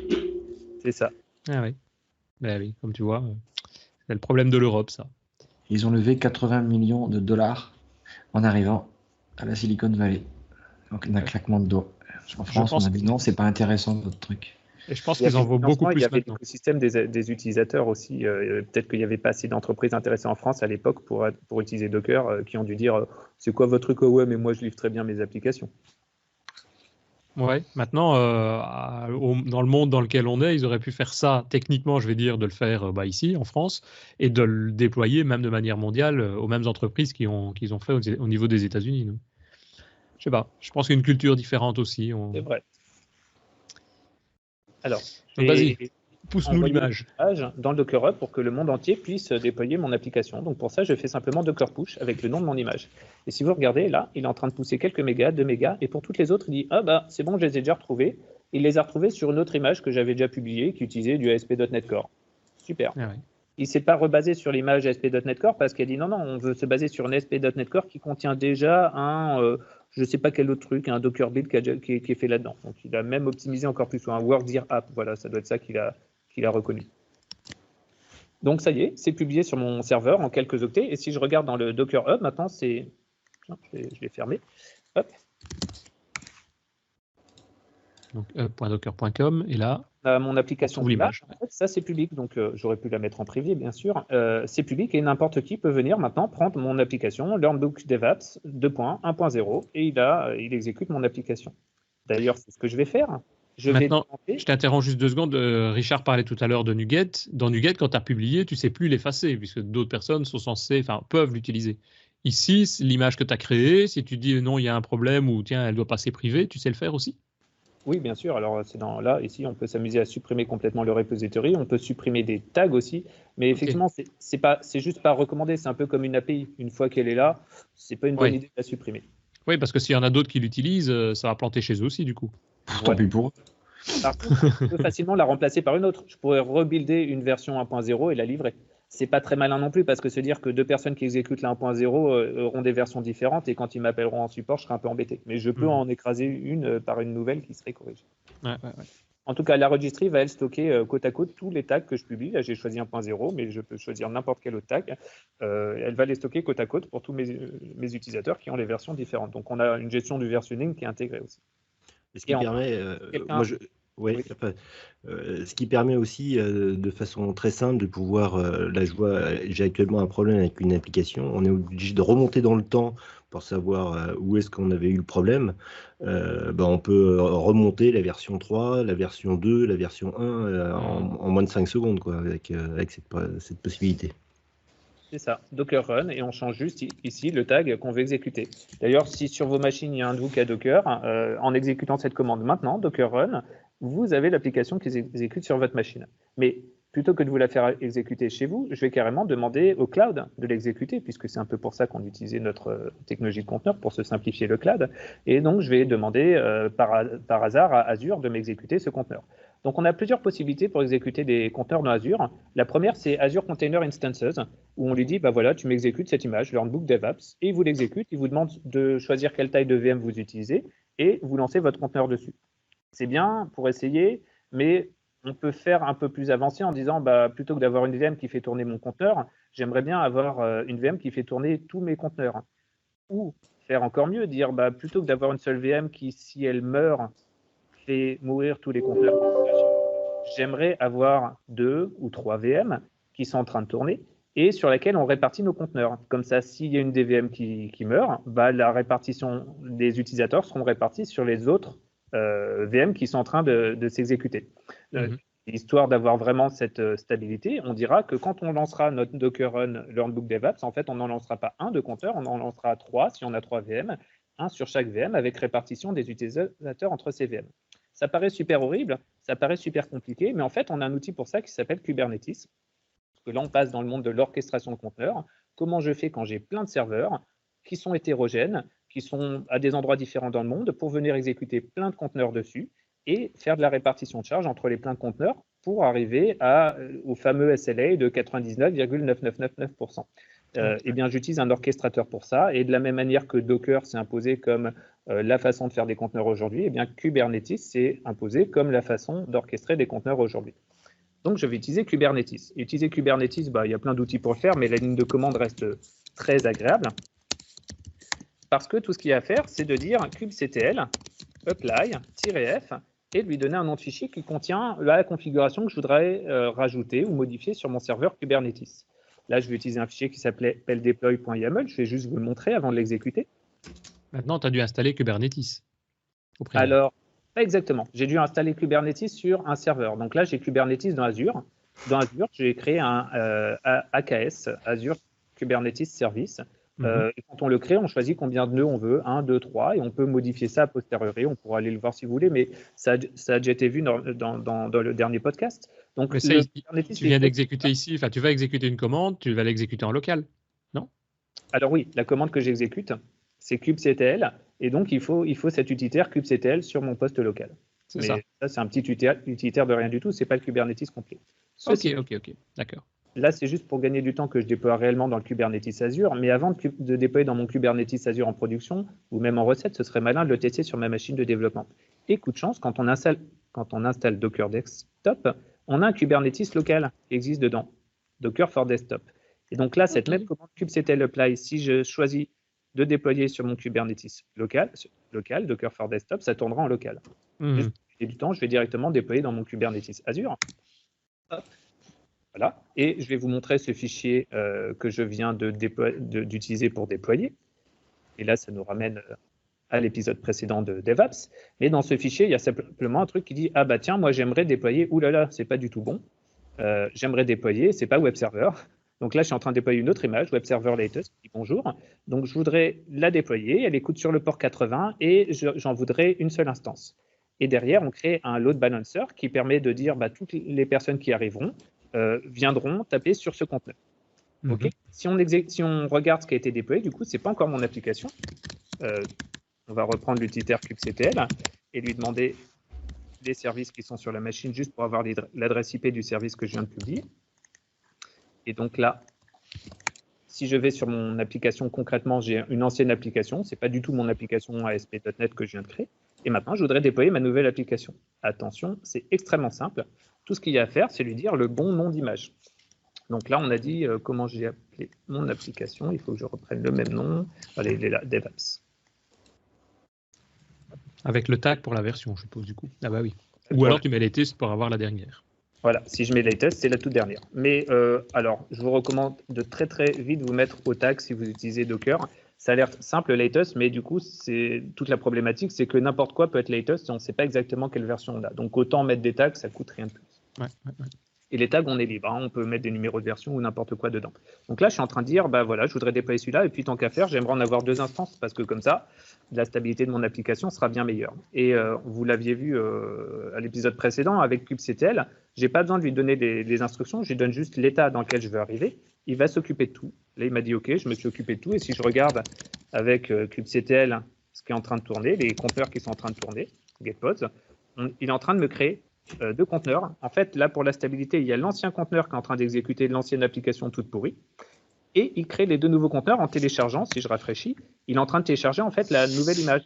C'est ça. Ah oui. Ben oui, comme tu vois, c'est le problème de l'Europe, ça. Ils ont levé 80 millions de dollars en arrivant à la Silicon Valley. Donc, un claquement de doigts. En France, on a dit non, c'est pas intéressant votre truc. Et je pense qu'ils en vaut beaucoup plus maintenant. Il y avait l'écosystème des utilisateurs aussi. Peut-être qu'il n'y avait pas assez d'entreprises intéressées en France à l'époque pour utiliser Docker qui ont dû dire c'est quoi votre truc? Ouais, mais moi je livre très bien mes applications. Ouais, maintenant, dans le monde dans lequel on est, ils auraient pu faire ça techniquement, je vais dire, de le faire ici, en France, et de le déployer même de manière mondiale aux mêmes entreprises qu'ils ont fait au niveau des États-Unis. Je sais pas, je pense qu'il y a une culture différente aussi. C'est vrai. Alors, vas-y, pousse-nous l'image. Dans le Docker Hub pour que le monde entier puisse déployer mon application. Donc pour ça, je fais simplement Docker Push avec le nom de mon image. Et si vous regardez, là, il est en train de pousser quelques mégas, 2 mégas, et pour toutes les autres, il dit « Ah bah, c'est bon, je les ai déjà retrouvés. il les a retrouvés sur une autre image que j'avais déjà publiée qui utilisait du ASP.NET Core. Super. Ah ouais. Il ne s'est pas rebasé sur l'image ASP.NET Core parce qu'il a dit non, on veut se baser sur une ASP.NET Core qui contient déjà je ne sais pas quel autre truc, un Docker build qui est fait là-dedans. Donc il a même optimisé encore plus, un WorkZir app. Voilà, ça doit être ça qu'il a reconnu. Donc ça y est, c'est publié sur mon serveur en quelques octets. Et si je regarde dans le Docker Hub, maintenant je vais fermer. Hop. Donc hub.docker.com et là, mon application l'image. En fait, ça c'est public, donc j'aurais pu la mettre en privé bien sûr. C'est public et n'importe qui peut venir maintenant prendre mon application LearnBook DevApps 2.1.0 et il exécute mon application. D'ailleurs, c'est ce que je vais faire. Maintenant, je t'interromps juste 2 secondes. Richard parlait tout à l'heure de NuGet. Dans NuGet, quand tu as publié, tu ne sais plus l'effacer puisque d'autres personnes peuvent l'utiliser. Ici, l'image que tu as créée, si tu dis non, il y a un problème ou tiens, elle doit passer privée, tu sais le faire aussi? Oui, bien sûr. Alors, ici, on peut s'amuser à supprimer complètement le repository. On peut supprimer des tags aussi. Mais effectivement, c'est juste pas recommandé. C'est un peu comme une API. Une fois qu'elle est là, c'est pas une bonne idée de la supprimer. Oui, parce que s'il y en a d'autres qui l'utilisent, ça va planter chez eux aussi, du coup. Tant pis pour eux. Par contre, je peux facilement la remplacer par une autre. Je pourrais rebuilder une version 1.0 et la livrer. C'est pas très malin non plus parce que se dire que 2 personnes qui exécutent la 1.0 auront des versions différentes et quand ils m'appelleront en support, je serai un peu embêté. Mais je peux en écraser une par une nouvelle qui serait corrigée. Ouais. En tout cas, la registry va, elle, stocker côte à côte tous les tags que je publie. Là, j'ai choisi 1.0, mais je peux choisir n'importe quel autre tag. Elle va les stocker côte à côte pour tous mes utilisateurs qui ont les versions différentes. Donc, on a une gestion du versionning qui est intégrée aussi. Ce qui permet, ce qui permet aussi de façon très simple de pouvoir, là j'ai actuellement un problème avec une application, on est obligé de remonter dans le temps pour savoir où est-ce qu'on avait eu le problème. On peut remonter la version 3, la version 2, la version 1 en moins de 5 secondes quoi, avec cette possibilité. C'est ça, Docker Run, et on change juste ici le tag qu'on veut exécuter. D'ailleurs, si sur vos machines, il y a un Docker Docker, en exécutant cette commande maintenant, Docker Run, vous avez l'application qui s'exécute sur votre machine. Mais plutôt que de vous la faire exécuter chez vous, je vais carrément demander au cloud de l'exécuter, puisque c'est un peu pour ça qu'on utilisait notre technologie de conteneur, pour se simplifier le cloud. Et donc, je vais demander par hasard à Azure de m'exécuter ce conteneur. Donc, on a plusieurs possibilités pour exécuter des conteneurs dans Azure. La première, c'est Azure Container Instances, où on lui dit, voilà, tu m'exécutes cette image, LearnBook DevApps, et il vous l'exécute, il vous demande de choisir quelle taille de VM vous utilisez, et vous lancez votre conteneur dessus. C'est bien pour essayer, mais on peut faire un peu plus avancé en disant, plutôt que d'avoir une VM qui fait tourner mon conteneur, j'aimerais bien avoir une VM qui fait tourner tous mes conteneurs. Ou faire encore mieux, dire, plutôt que d'avoir une seule VM qui, si elle meurt, fait mourir tous les conteneurs, j'aimerais avoir 2 ou 3 VM qui sont en train de tourner et sur lesquels on répartit nos conteneurs. Comme ça, s'il y a une des VM qui meurt, la répartition des utilisateurs seront répartis sur les autres VM qui sont en train de s'exécuter. Histoire d'avoir vraiment cette stabilité, on dira que quand on lancera notre Docker Run LearnBook DevApps, en fait, on n'en lancera pas 1 de compteur, on en lancera 3 si on a 3 VM, 1 sur chaque VM avec répartition des utilisateurs entre ces VM. Ça paraît super horrible, ça paraît super compliqué, mais en fait, on a un outil pour ça qui s'appelle Kubernetes. Parce que là, on passe dans le monde de l'orchestration de conteneurs. Comment je fais quand j'ai plein de serveurs qui sont hétérogènes, qui sont à des endroits différents dans le monde, pour venir exécuter plein de conteneurs dessus et faire de la répartition de charge entre les pleins de conteneurs pour arriver au fameux SLA de 99,9999%. Eh bien, j'utilise un orchestrateur pour ça. Et de la même manière que Docker s'est imposé comme la façon de faire des conteneurs aujourd'hui, eh bien, Kubernetes s'est imposé comme la façon d'orchestrer des conteneurs aujourd'hui. Donc, je vais utiliser Kubernetes. Et utiliser Kubernetes, il y a plein d'outils pour le faire, mais la ligne de commande reste très agréable. Parce que tout ce qu'il y a à faire, c'est de dire kubectl, apply-f, et de lui donner un nom de fichier qui contient la configuration que je voudrais rajouter ou modifier sur mon serveur Kubernetes. Là, je vais utiliser un fichier qui s'appelait pldeploy.yaml. Je vais juste vous le montrer avant de l'exécuter. Maintenant, tu as dû installer Kubernetes. Alors, pas exactement. J'ai dû installer Kubernetes sur un serveur. Donc là, j'ai Kubernetes dans Azure. Dans Azure, j'ai créé un AKS, Azure Kubernetes Service. Et quand on le crée, on choisit combien de nœuds on veut, 1, 2, 3, et on peut modifier ça a posteriori. On pourra aller le voir si vous voulez, mais ça a déjà été vu dans le dernier podcast. Donc, mais ça, tu viens d'exécuter ici, enfin, tu vas exécuter une commande, tu vas l'exécuter en local, non? Alors oui, la commande que j'exécute, c'est kubectl, et donc il faut cet utilitaire kubectl sur mon poste local. C'est Mais ça. ça, c'est un petit utilitaire de rien du tout, c'est pas le Kubernetes complet. Ceci Ok, d'accord. Là, c'est juste pour gagner du temps que je déploie réellement dans le Kubernetes Azure. Mais avant de déployer dans mon Kubernetes Azure en production ou même en recette, ce serait malin de le tester sur ma machine de développement. Et coup de chance, quand on installe Docker Desktop, on a un Kubernetes local qui existe dedans, Docker for Desktop. Et donc là, cette même commande kubectl apply, si je choisis de déployer sur mon Kubernetes local, Docker for Desktop, ça tournera en local. Juste pour gagner du temps, je vais directement déployer dans mon Kubernetes Azure. Hop. Voilà. Et je vais vous montrer ce fichier que je viens d'utiliser pour déployer. Et là, ça nous ramène à l'épisode précédent de DevOps. Mais dans ce fichier, il y a simplement un truc qui dit « Ah bah tiens, moi j'aimerais déployer, oulala, c'est pas du tout bon. J'aimerais déployer, c'est pas web server. » Donc là, je suis en train de déployer une autre image, web server latest, qui dit bonjour. Donc je voudrais la déployer, elle écoute sur le port 80 et j'en voudrais une seule instance. Et derrière, on crée un load balancer qui permet de dire bah, toutes les personnes qui arriveront viendront taper sur ce conteneur. Okay. Si on regarde ce qui a été déployé, du coup, ce n'est pas encore mon application. On va reprendre l'utilitaire kubectl et lui demander les services qui sont sur la machine juste pour avoir l'adresse IP du service que je viens de publier. Et donc là, si je vais sur mon application, concrètement, j'ai une ancienne application. Ce n'est pas du tout mon application ASP.NET que je viens de créer. Et maintenant, je voudrais déployer ma nouvelle application. Attention, c'est extrêmement simple. Tout ce qu'il y a à faire, c'est lui dire le bon nom d'image. Donc là, on a dit comment j'ai appelé mon application. Il faut que je reprenne le même nom. Allez, il est là, DevOps. Avec le tag pour la version, je suppose, du coup. Ah bah oui. Ou alors tu mets les tests pour avoir la dernière. Voilà, si je mets latest, c'est la toute dernière. Mais alors, je vous recommande de très très vite vous mettre au tag si vous utilisez Docker. Ça a l'air simple, latest, mais du coup, c'est toute la problématique, c'est que n'importe quoi peut être latest et on ne sait pas exactement quelle version on a. Donc, autant mettre des tags, ça coûte rien de plus. Ouais. Et les tags, on est libre, hein, on peut mettre des numéros de version ou n'importe quoi dedans. Donc là, je suis en train de dire, bah voilà, je voudrais déployer celui-là, et puis tant qu'à faire, j'aimerais en avoir 2 instances, parce que comme ça, la stabilité de mon application sera bien meilleure. Et vous l'aviez vu à l'épisode précédent, avec kubectl, j'ai pas besoin de lui donner des instructions, je lui donne juste l'état dans lequel je veux arriver, il va s'occuper de tout. Là, il m'a dit, OK, je me suis occupé de tout, et si je regarde avec kubectl ce qui est en train de tourner, les compteurs qui sont en train de tourner, getpods, il est en train de me créer 2 conteneurs. En fait, là, pour la stabilité, il y a l'ancien conteneur qui est en train d'exécuter l'ancienne application toute pourrie. Et il crée les 2 nouveaux conteneurs en téléchargeant, si je rafraîchis, il est en train de télécharger en fait la nouvelle image.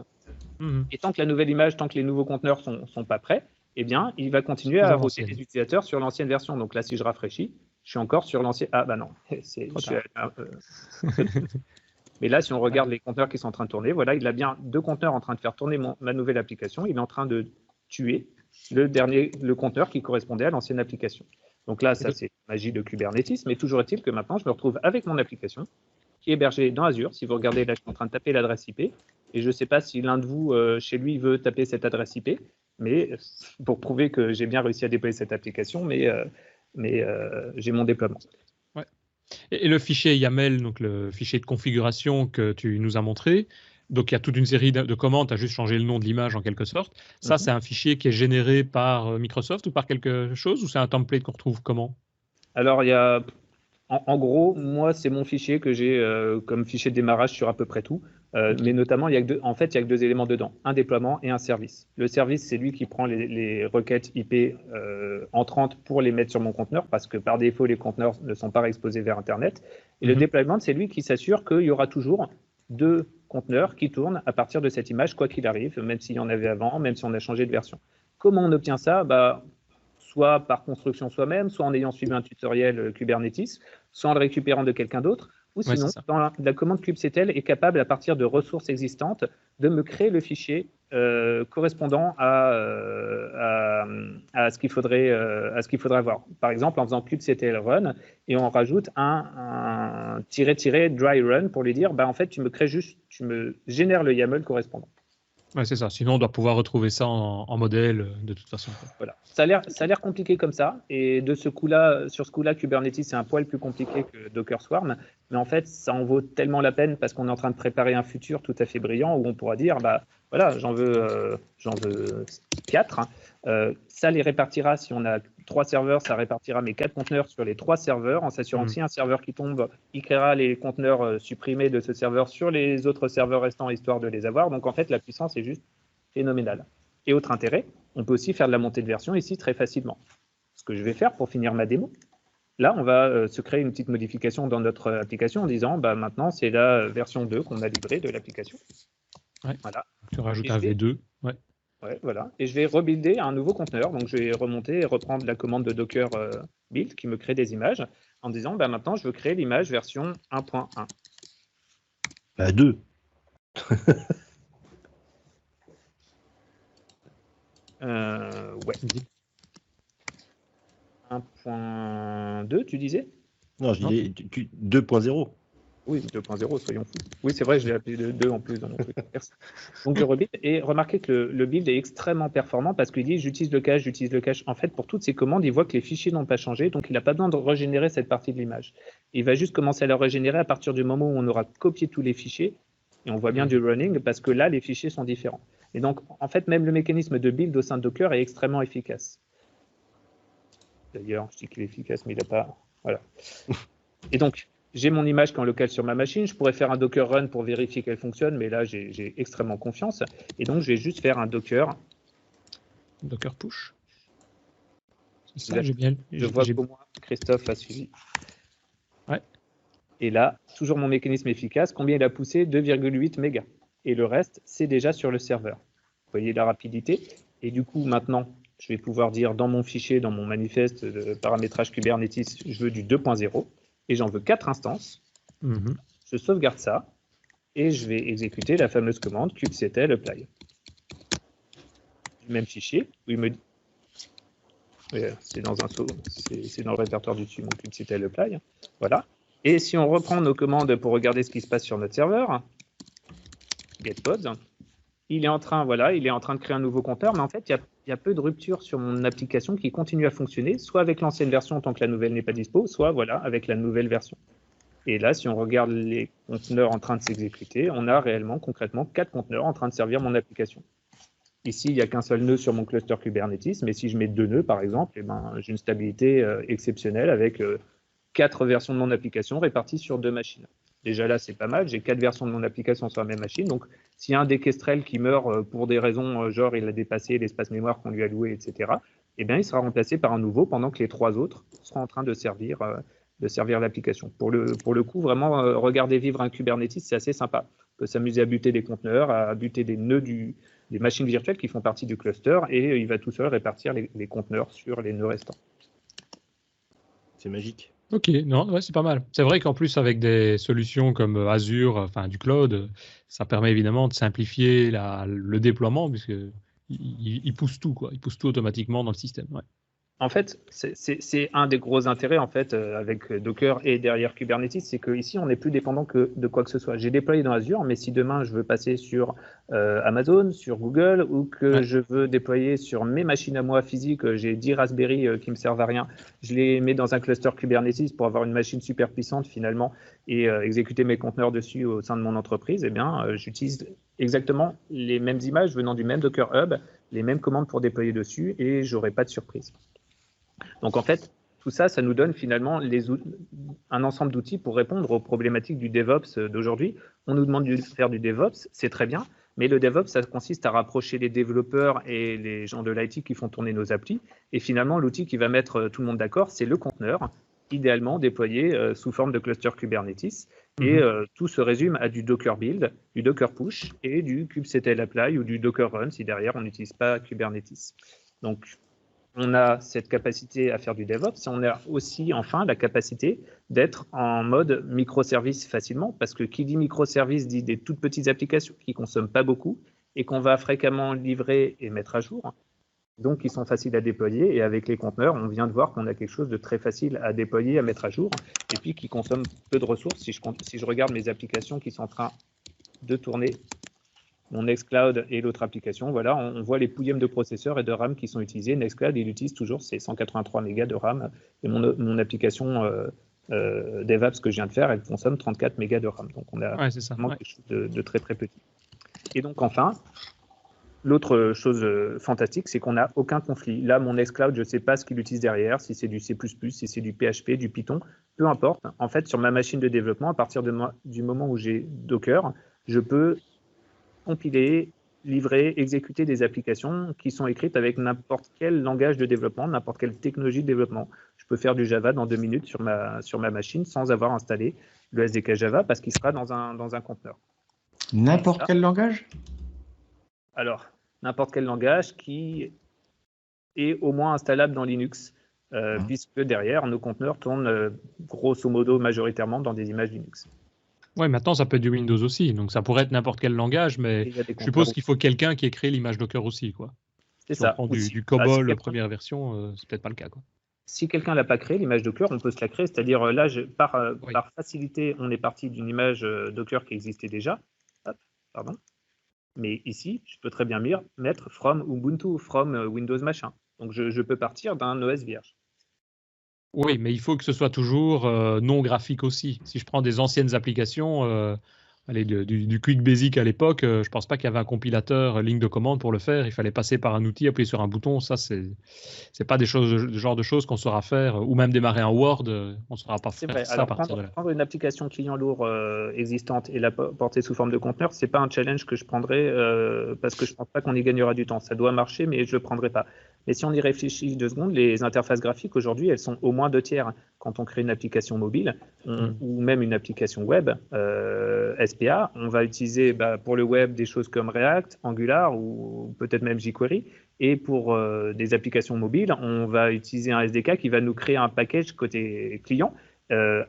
Et tant que la nouvelle image, tant que les nouveaux conteneurs sont pas prêts, eh bien, il va continuer à roter les utilisateurs sur l'ancienne version. Donc là, si je rafraîchis, je suis encore sur l'ancienne. Ah bah non, mais là, si on regarde les conteneurs qui sont en train de tourner, voilà, il a bien 2 conteneurs en train de faire tourner ma nouvelle application. Il est en train de tuer le conteneur qui correspondait à l'ancienne application. Donc là, ça c'est magie de Kubernetes, mais toujours est-il que maintenant, je me retrouve avec mon application qui est hébergée dans Azure. Si vous regardez là, je suis en train de taper l'adresse IP, et je ne sais pas si l'un de vous, chez lui, veut taper cette adresse IP, mais pour prouver que j'ai bien réussi à déployer cette application, mais j'ai mon déploiement. Ouais. Et le fichier YAML, donc le fichier de configuration que tu nous as montré, donc il y a toute une série de commandes, tu as juste changé le nom de l'image en quelque sorte. Ça, c'est un fichier qui est généré par Microsoft ou par quelque chose, ou c'est un template qu'on retrouve comment? Alors, il y a, en gros, moi, c'est mon fichier que j'ai comme fichier de démarrage sur à peu près tout. Mais notamment, il y a que 2 éléments dedans, un déploiement et un service. Le service, c'est lui qui prend les requêtes IP entrantes pour les mettre sur mon conteneur, parce que par défaut, les conteneurs ne sont pas exposés vers Internet. Et le déploiement, c'est lui qui s'assure qu'il y aura toujours 2 conteneurs qui tournent à partir de cette image, quoi qu'il arrive, même s'il y en avait avant, même si on a changé de version. Comment on obtient ça? Soit par construction soi-même, soit en ayant suivi un tutoriel Kubernetes, soit en le récupérant de quelqu'un d'autre, ou sinon, la commande kubectl est capable, à partir de ressources existantes, de me créer le fichier correspondant à ce qu'il faudrait avoir. Par exemple, en faisant kubectl run, et on rajoute un dry run pour lui dire, en fait, tu me génères le YAML correspondant. Ouais, c'est ça. Sinon, on doit pouvoir retrouver ça en modèle de toute façon. Voilà. Ça a l'air compliqué comme ça. Et sur ce coup-là, Kubernetes, c'est un poil plus compliqué que Docker Swarm. Mais en fait, ça en vaut tellement la peine parce qu'on est en train de préparer un futur tout à fait brillant où on pourra dire, voilà, j'en veux 4. Ça les répartira, si on a 3 serveurs, ça répartira mes 4 conteneurs sur les 3 serveurs en s'assurant que si un serveur qui tombe, il créera les conteneurs supprimés de ce serveur sur les autres serveurs restants histoire de les avoir. Donc en fait, la puissance est juste phénoménale. Et autre intérêt, On peut aussi faire de la montée de version ici très facilement. Ce que je vais faire pour finir ma démo, là, on va se créer une petite modification dans notre application en disant maintenant, c'est la version 2 qu'on a livrée de l'application. Ouais. Voilà. Tu rajoutes un V2. Ouais. Ouais, voilà. Et je vais rebuilder un nouveau conteneur. Donc, je vais remonter et reprendre la commande de Docker build qui me crée des images en disant maintenant, je veux créer l'image version 1.1. 2. Ouais. 1.2, tu disais? Non, je disais 2.0. Oui, 2.0, soyons fous. Oui, c'est vrai, je l'ai appelé 2 en plus dans mon truc. Donc, je rebuild et remarquez que le build est extrêmement performant parce qu'il dit j'utilise le cache, j'utilise le cache. En fait, pour toutes ces commandes, il voit que les fichiers n'ont pas changé, donc il n'a pas besoin de régénérer cette partie de l'image. Il va juste commencer à la régénérer à partir du moment où on aura copié tous les fichiers et on voit bien du running parce que là, les fichiers sont différents. Et donc, en fait, même le mécanisme de build au sein de Docker est extrêmement efficace. D'ailleurs, je dis qu'il est efficace, mais il n'a pas... Voilà. Et donc, j'ai mon image qui est en local sur ma machine. Je pourrais faire un Docker run pour vérifier qu'elle fonctionne, mais là, j'ai extrêmement confiance. Et donc, je vais juste faire un Docker. Docker push. C'est ça, j'ai bien. Je vois qu'au moins Christophe a suivi. Ouais. Et là, toujours mon mécanisme efficace. Combien il a poussé? 2,8 mégas. Et le reste, c'est déjà sur le serveur. Vous voyez la rapidité. Et du coup, maintenant, je vais pouvoir dire dans mon fichier, dans mon manifeste de paramétrage Kubernetes, je veux du 2.0 et j'en veux 4 instances. Je sauvegarde ça et je vais exécuter la fameuse commande kubectl apply. Du même fichier, où il me dit, c'est dans un saut, c'est dans le répertoire du dessus, mon kubectl apply. Voilà. Et si on reprend nos commandes pour regarder ce qui se passe sur notre serveur, getPods, il est en train de créer un nouveau compteur, mais en fait, il y a peu de rupture sur mon application qui continue à fonctionner, soit avec l'ancienne version tant que la nouvelle n'est pas dispo, soit avec la nouvelle version. Et là, si on regarde les conteneurs en train de s'exécuter, on a réellement, concrètement, 4 conteneurs en train de servir mon application. Ici, il n'y a qu'un seul nœud sur mon cluster Kubernetes, mais si je mets 2 nœuds, par exemple, j'ai une stabilité exceptionnelle avec 4 versions de mon application réparties sur 2 machines. Déjà là, c'est pas mal. J'ai 4 versions de mon application sur la même machine. Donc, s'il y a un des Kestrel qui meurt pour des raisons genre il a dépassé l'espace mémoire qu'on lui a loué, etc., eh bien, il sera remplacé par un nouveau pendant que les 3 autres seront en train de servir l'application. Pour le coup, vraiment, regarder vivre un Kubernetes, c'est assez sympa. On peut s'amuser à buter des conteneurs, à buter des nœuds des machines virtuelles qui font partie du cluster et il va tout seul répartir les conteneurs sur les nœuds restants. C'est magique. Ok, non, ouais, c'est pas mal. C'est vrai qu'en plus, avec des solutions comme Azure, enfin du cloud, ça permet évidemment de simplifier le déploiement, puisque il pousse tout, quoi. Il pousse tout automatiquement dans le système. Ouais. En fait, c'est un des gros intérêts en fait avec Docker et derrière Kubernetes, c'est qu'ici on n'est plus dépendant que de quoi que ce soit. J'ai déployé dans Azure, mais si demain je veux passer sur Amazon, sur Google, ou que je veux déployer sur mes machines à moi physiques, j'ai 10 Raspberry qui me servent à rien, je les mets dans un cluster Kubernetes pour avoir une machine super puissante finalement et exécuter mes conteneurs dessus au sein de mon entreprise, eh bien j'utilise exactement les mêmes images venant du même Docker Hub, les mêmes commandes pour déployer dessus et j'aurai pas de surprise. Donc en fait, tout ça, ça nous donne finalement un ensemble d'outils pour répondre aux problématiques du DevOps d'aujourd'hui. On nous demande de faire du DevOps, c'est très bien, mais le DevOps, ça consiste à rapprocher les développeurs et les gens de l'IT qui font tourner nos applis. Et finalement, l'outil qui va mettre tout le monde d'accord, c'est le conteneur, idéalement déployé sous forme de cluster Kubernetes. Et tout se résume à du Docker build, du Docker push et du kubectl apply ou du Docker run si derrière on n'utilise pas Kubernetes. Donc, on a cette capacité à faire du DevOps et on a aussi enfin la capacité d'être en mode microservice facilement parce que qui dit microservice dit des toutes petites applications qui ne consomment pas beaucoup et qu'on va fréquemment livrer et mettre à jour. Donc, ils sont faciles à déployer et avec les conteneurs, on vient de voir qu'on a quelque chose de très facile à déployer, à mettre à jour et puis qui consomme peu de ressources. Si je regarde mes applications qui sont en train de tourner, mon Nextcloud et l'autre application, voilà, on voit les pouillèmes de processeurs et de RAM qui sont utilisés. Nextcloud, il utilise toujours ses 183 mégas de RAM. Et mon application DevApps que je viens de faire, elle consomme 34 mégas de RAM. Donc, on a vraiment quelque chose de très, très petit. Et donc, enfin, l'autre chose fantastique, c'est qu'on n'a aucun conflit. Là, mon Nextcloud, je ne sais pas ce qu'il utilise derrière, si c'est du C++, si c'est du PHP, du Python, peu importe. En fait, sur ma machine de développement, à partir du moment où j'ai Docker, je peux compiler, livrer, exécuter des applications qui sont écrites avec n'importe quel langage de développement, n'importe quelle technologie de développement. Je peux faire du Java dans 2 minutes sur ma machine sans avoir installé le SDK Java parce qu'il sera dans un conteneur. N'importe quel langage? Alors, n'importe quel langage qui est au moins installable dans Linux, puisque derrière, nos conteneurs tournent grosso modo majoritairement dans des images Linux. Oui, maintenant ça peut être du Windows aussi, donc ça pourrait être n'importe quel langage, mais je suppose qu'il faut quelqu'un qui ait créé l'image Docker aussi, quoi. C'est Si ça. on prend du COBOL, première version, c'est peut-être pas le cas, quoi. Si quelqu'un ne l'a pas créé, l'image Docker, on peut se la créer. C'est-à-dire, là, par facilité, on est parti d'une image Docker qui existait déjà. Hop, pardon. Mais ici, je peux très bien mettre from Ubuntu, from Windows machin. Donc, je peux partir d'un OS vierge. Oui, mais il faut que ce soit toujours non graphique aussi. Si je prends des anciennes applications, du Quick Basic à l'époque, je pense pas qu'il y avait un compilateur ligne de commande pour le faire. Il fallait passer par un outil, appuyer sur un bouton. Ça, c'est pas le genre de choses qu'on saura faire, ou même démarrer un Word, on ne saura pas faire ça à partir de là. Prendre une application client lourd existante et la porter sous forme de conteneur, c'est pas un challenge que je prendrai parce que je pense pas qu'on y gagnera du temps. Ça doit marcher, mais je le prendrai pas. Mais si on y réfléchit 2 secondes, les interfaces graphiques aujourd'hui, elles sont au moins 2 tiers. Quand on crée une application mobile ou même une application web, SPA, on va utiliser pour le web des choses comme React, Angular ou peut-être même jQuery. Et pour des applications mobiles, on va utiliser un SDK qui va nous créer un package côté client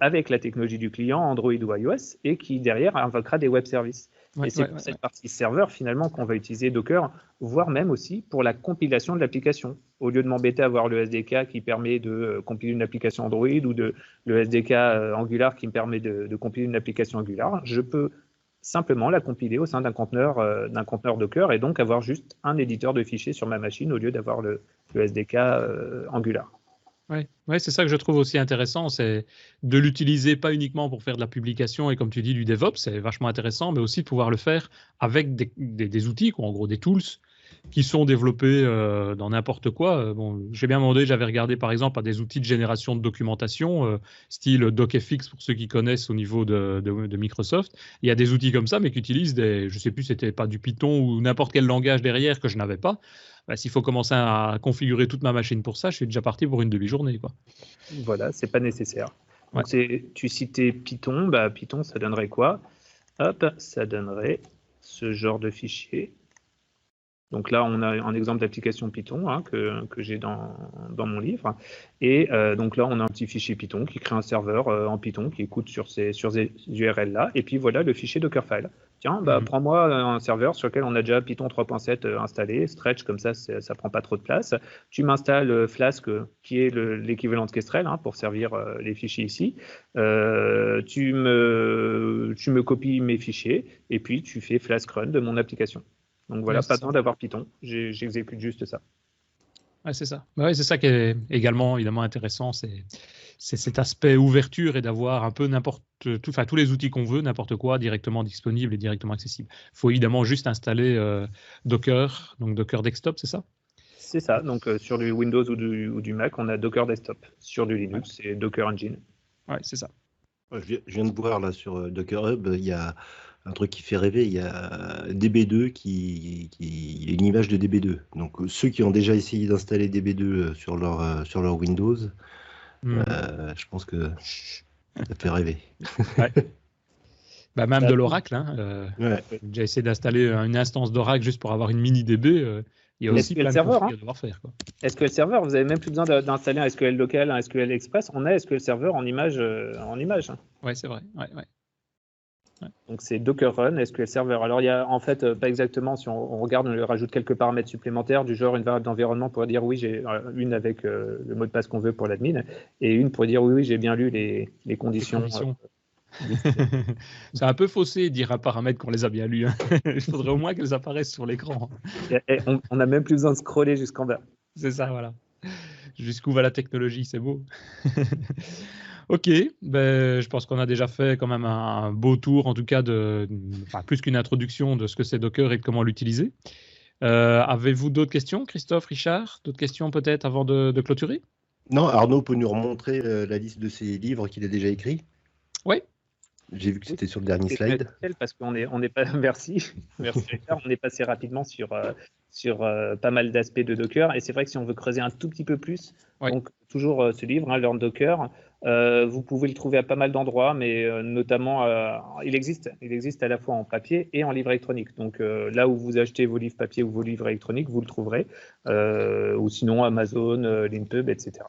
avec la technologie du client, Android ou iOS, et qui derrière invoquera des web services. Et c'est pour cette partie serveur finalement qu'on va utiliser Docker, voire même aussi pour la compilation de l'application. Au lieu de m'embêter à avoir le SDK qui permet de compiler une application Android ou le SDK Angular qui me permet de compiler une application Angular, je peux simplement la compiler au sein d'un conteneur Docker et donc avoir juste un éditeur de fichiers sur ma machine au lieu d'avoir le SDK Angular. Oui, c'est ça que je trouve aussi intéressant, c'est de l'utiliser pas uniquement pour faire de la publication et comme tu dis du DevOps, c'est vachement intéressant, mais aussi de pouvoir le faire avec des outils, quoi, en gros des tools qui sont développés dans n'importe quoi. Bon, j'ai bien demandé, j'avais regardé par exemple à des outils de génération de documentation, style DocFX pour ceux qui connaissent au niveau de Microsoft. Il y a des outils comme ça, mais qui utilisent je sais plus, c'était pas du Python ou n'importe quel langage derrière que je n'avais pas. S'il faut commencer à configurer toute ma machine pour ça, je suis déjà parti pour une demi-journée, quoi. Voilà, c'est pas nécessaire. Donc tu citais Python, Python ça donnerait quoi? Hop, ça donnerait ce genre de fichier. Donc là, on a un exemple d'application Python que j'ai dans mon livre. Et donc là, on a un petit fichier Python qui crée un serveur en Python qui écoute sur ces URL-là. Et puis voilà le fichier Dockerfile. Tiens, prends-moi un serveur sur lequel on a déjà Python 3.7 installé, Stretch, comme ça prend pas trop de place. Tu m'installes Flask, qui est l'équivalent de Kestrel pour servir les fichiers ici. Tu me copies mes fichiers et puis tu fais Flask Run de mon application. Donc voilà, pas besoin d'avoir Python, j'exécute juste ça. Ouais, c'est ça. C'est ça qui est également évidemment intéressant, c'est cet aspect ouverture et d'avoir un peu tous les outils qu'on veut, n'importe quoi, directement disponible et directement accessible. Il faut évidemment juste installer Docker, donc Docker Desktop, c'est ça? C'est ça, donc sur du Windows ou du Mac, on a Docker Desktop. Sur du Linux, c'est Docker Engine. Ouais, c'est ça. Je viens de voir là sur Docker Hub, il y a un truc qui fait rêver, il y a DB2 qui est une image de DB2. Donc ceux qui ont déjà essayé d'installer DB2 sur leur Windows, je pense que ça fait rêver. Même de l'Oracle. J'ai déjà essayé d'installer une instance d'Oracle juste pour avoir une mini DB. Il y a aussi plein de config à devoir faire. SQL Server, vous n'avez même plus besoin d'installer un SQL local, un SQL Express. On a SQL Server en image. Oui, c'est vrai. Donc c'est Docker Run, SQL Server. Alors il y a en fait pas exactement, si on regarde, on lui rajoute quelques paramètres supplémentaires du genre une variable d'environnement pour dire oui, j'ai une avec le mot de passe qu'on veut pour l'admin et une pour dire oui, j'ai bien lu les conditions. C'est un peu faussé de dire un paramètre qu'on les a bien lus. Il faudrait au moins qu'elles apparaissent sur l'écran. On n'a même plus besoin de scroller jusqu'en bas. C'est ça, voilà. Jusqu'où va la technologie, c'est beau. Ok, je pense qu'on a déjà fait quand même un beau tour, en tout cas, plus qu'une introduction de ce que c'est Docker et de comment l'utiliser. Avez-vous d'autres questions, Christophe, Richard? D'autres questions peut-être avant de clôturer? Non, Arnaud peut nous remontrer la liste de ses livres qu'il a déjà écrits? Oui. J'ai vu que c'était sur le dernier C'est slide. essentiel parce qu'on est pas merci Richard, on est passé rapidement sur pas mal d'aspects de Docker et c'est vrai que si on veut creuser un tout petit peu plus, Ouais. donc toujours ce livre, Learn Docker, vous pouvez le trouver à pas mal d'endroits, mais notamment il existe à la fois en papier et en livre électronique. Donc là où vous achetez vos livres papier ou vos livres électroniques, vous le trouverez, ou sinon Amazon, Linpub, etc.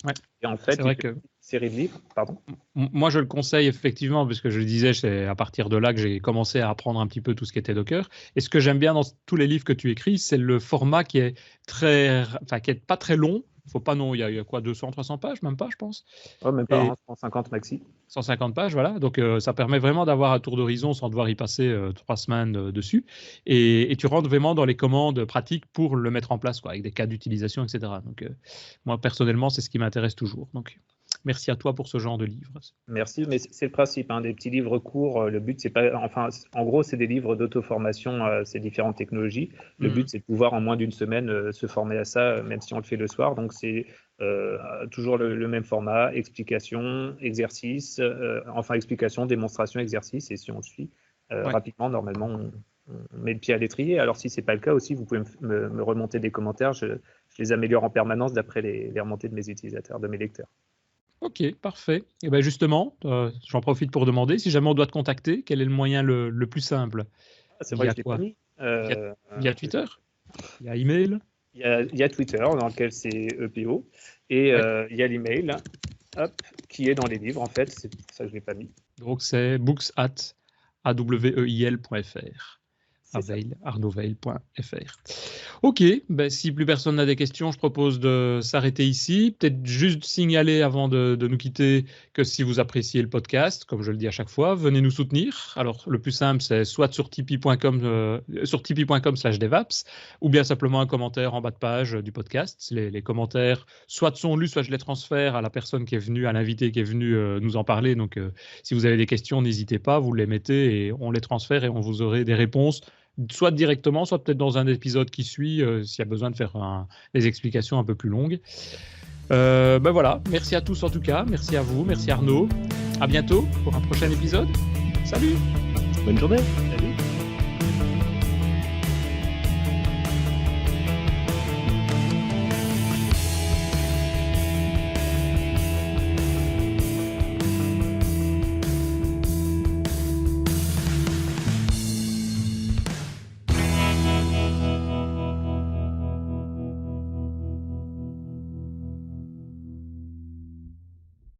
Ouais. Et en fait, C'est vrai il y a que une série de livres, pardon. moi, je le conseille effectivement, puisque je le disais, c'est à partir de là que j'ai commencé à apprendre un petit peu tout ce qui était Docker. Et ce que j'aime bien dans tous les livres que tu écris, c'est le format qui est qui est pas très long. Faut pas il y a quoi, 200, 300 pages, même pas, je pense. Oh, même pas, Et- 150 maxi. 150 pages, voilà. Donc, ça permet vraiment d'avoir un tour d'horizon sans devoir y passer 3 semaines dessus. Et tu rentres vraiment dans les commandes pratiques pour le mettre en place, quoi, avec des cas d'utilisation, etc. Donc, moi, personnellement, c'est ce qui m'intéresse toujours. Donc, merci à toi pour ce genre de livre. Merci, mais c'est le principe, hein, des petits livres courts. Le but, c'est pas, enfin, en gros, c'est des livres d'auto-formation, ces différentes technologies. Le but, c'est de pouvoir en moins d'une semaine se former à ça, même si on le fait le soir. Donc, c'est toujours le même format, explication, exercice, explication, démonstration, exercice. Et si on le suit rapidement, normalement, on met le pied à l'étrier. Alors, si c'est pas le cas aussi, vous pouvez me remonter des commentaires. Je les améliore en permanence d'après les remontées de mes utilisateurs, de mes lecteurs. Ok, parfait. Et ben justement, j'en profite pour demander, si jamais on doit te contacter, quel est le moyen le plus simple? C'est vrai Via que je l'ai quoi? pas mis. Via Twitter? Via email? Il y a Twitter, dans lequel c'est EPO, et il y a l'email, qui est dans les livres, en fait. C'est pour ça que je ne l'ai pas mis. Donc, c'est books@aveil.fr. arnaudveil.fr. Ok, ben, si plus personne n'a des questions, je propose de s'arrêter ici. Peut-être juste signaler avant de nous quitter que si vous appréciez le podcast, comme je le dis à chaque fois, venez nous soutenir. Alors, le plus simple, c'est soit sur tipeee.com/devaps, ou bien simplement un commentaire en bas de page du podcast. Les commentaires, soit sont lus, soit je les transfère à la personne qui est venue, à l'invité qui est venu nous en parler. Donc, si vous avez des questions, n'hésitez pas, vous les mettez et on les transfère et on vous aurez des réponses, soit directement, soit peut-être dans un épisode qui suit, s'il y a besoin de faire des explications un peu plus longues. Ben voilà, merci à tous en tout cas, merci à vous, merci Arnaud. À bientôt pour un prochain épisode. Salut. Bonne journée. Salut.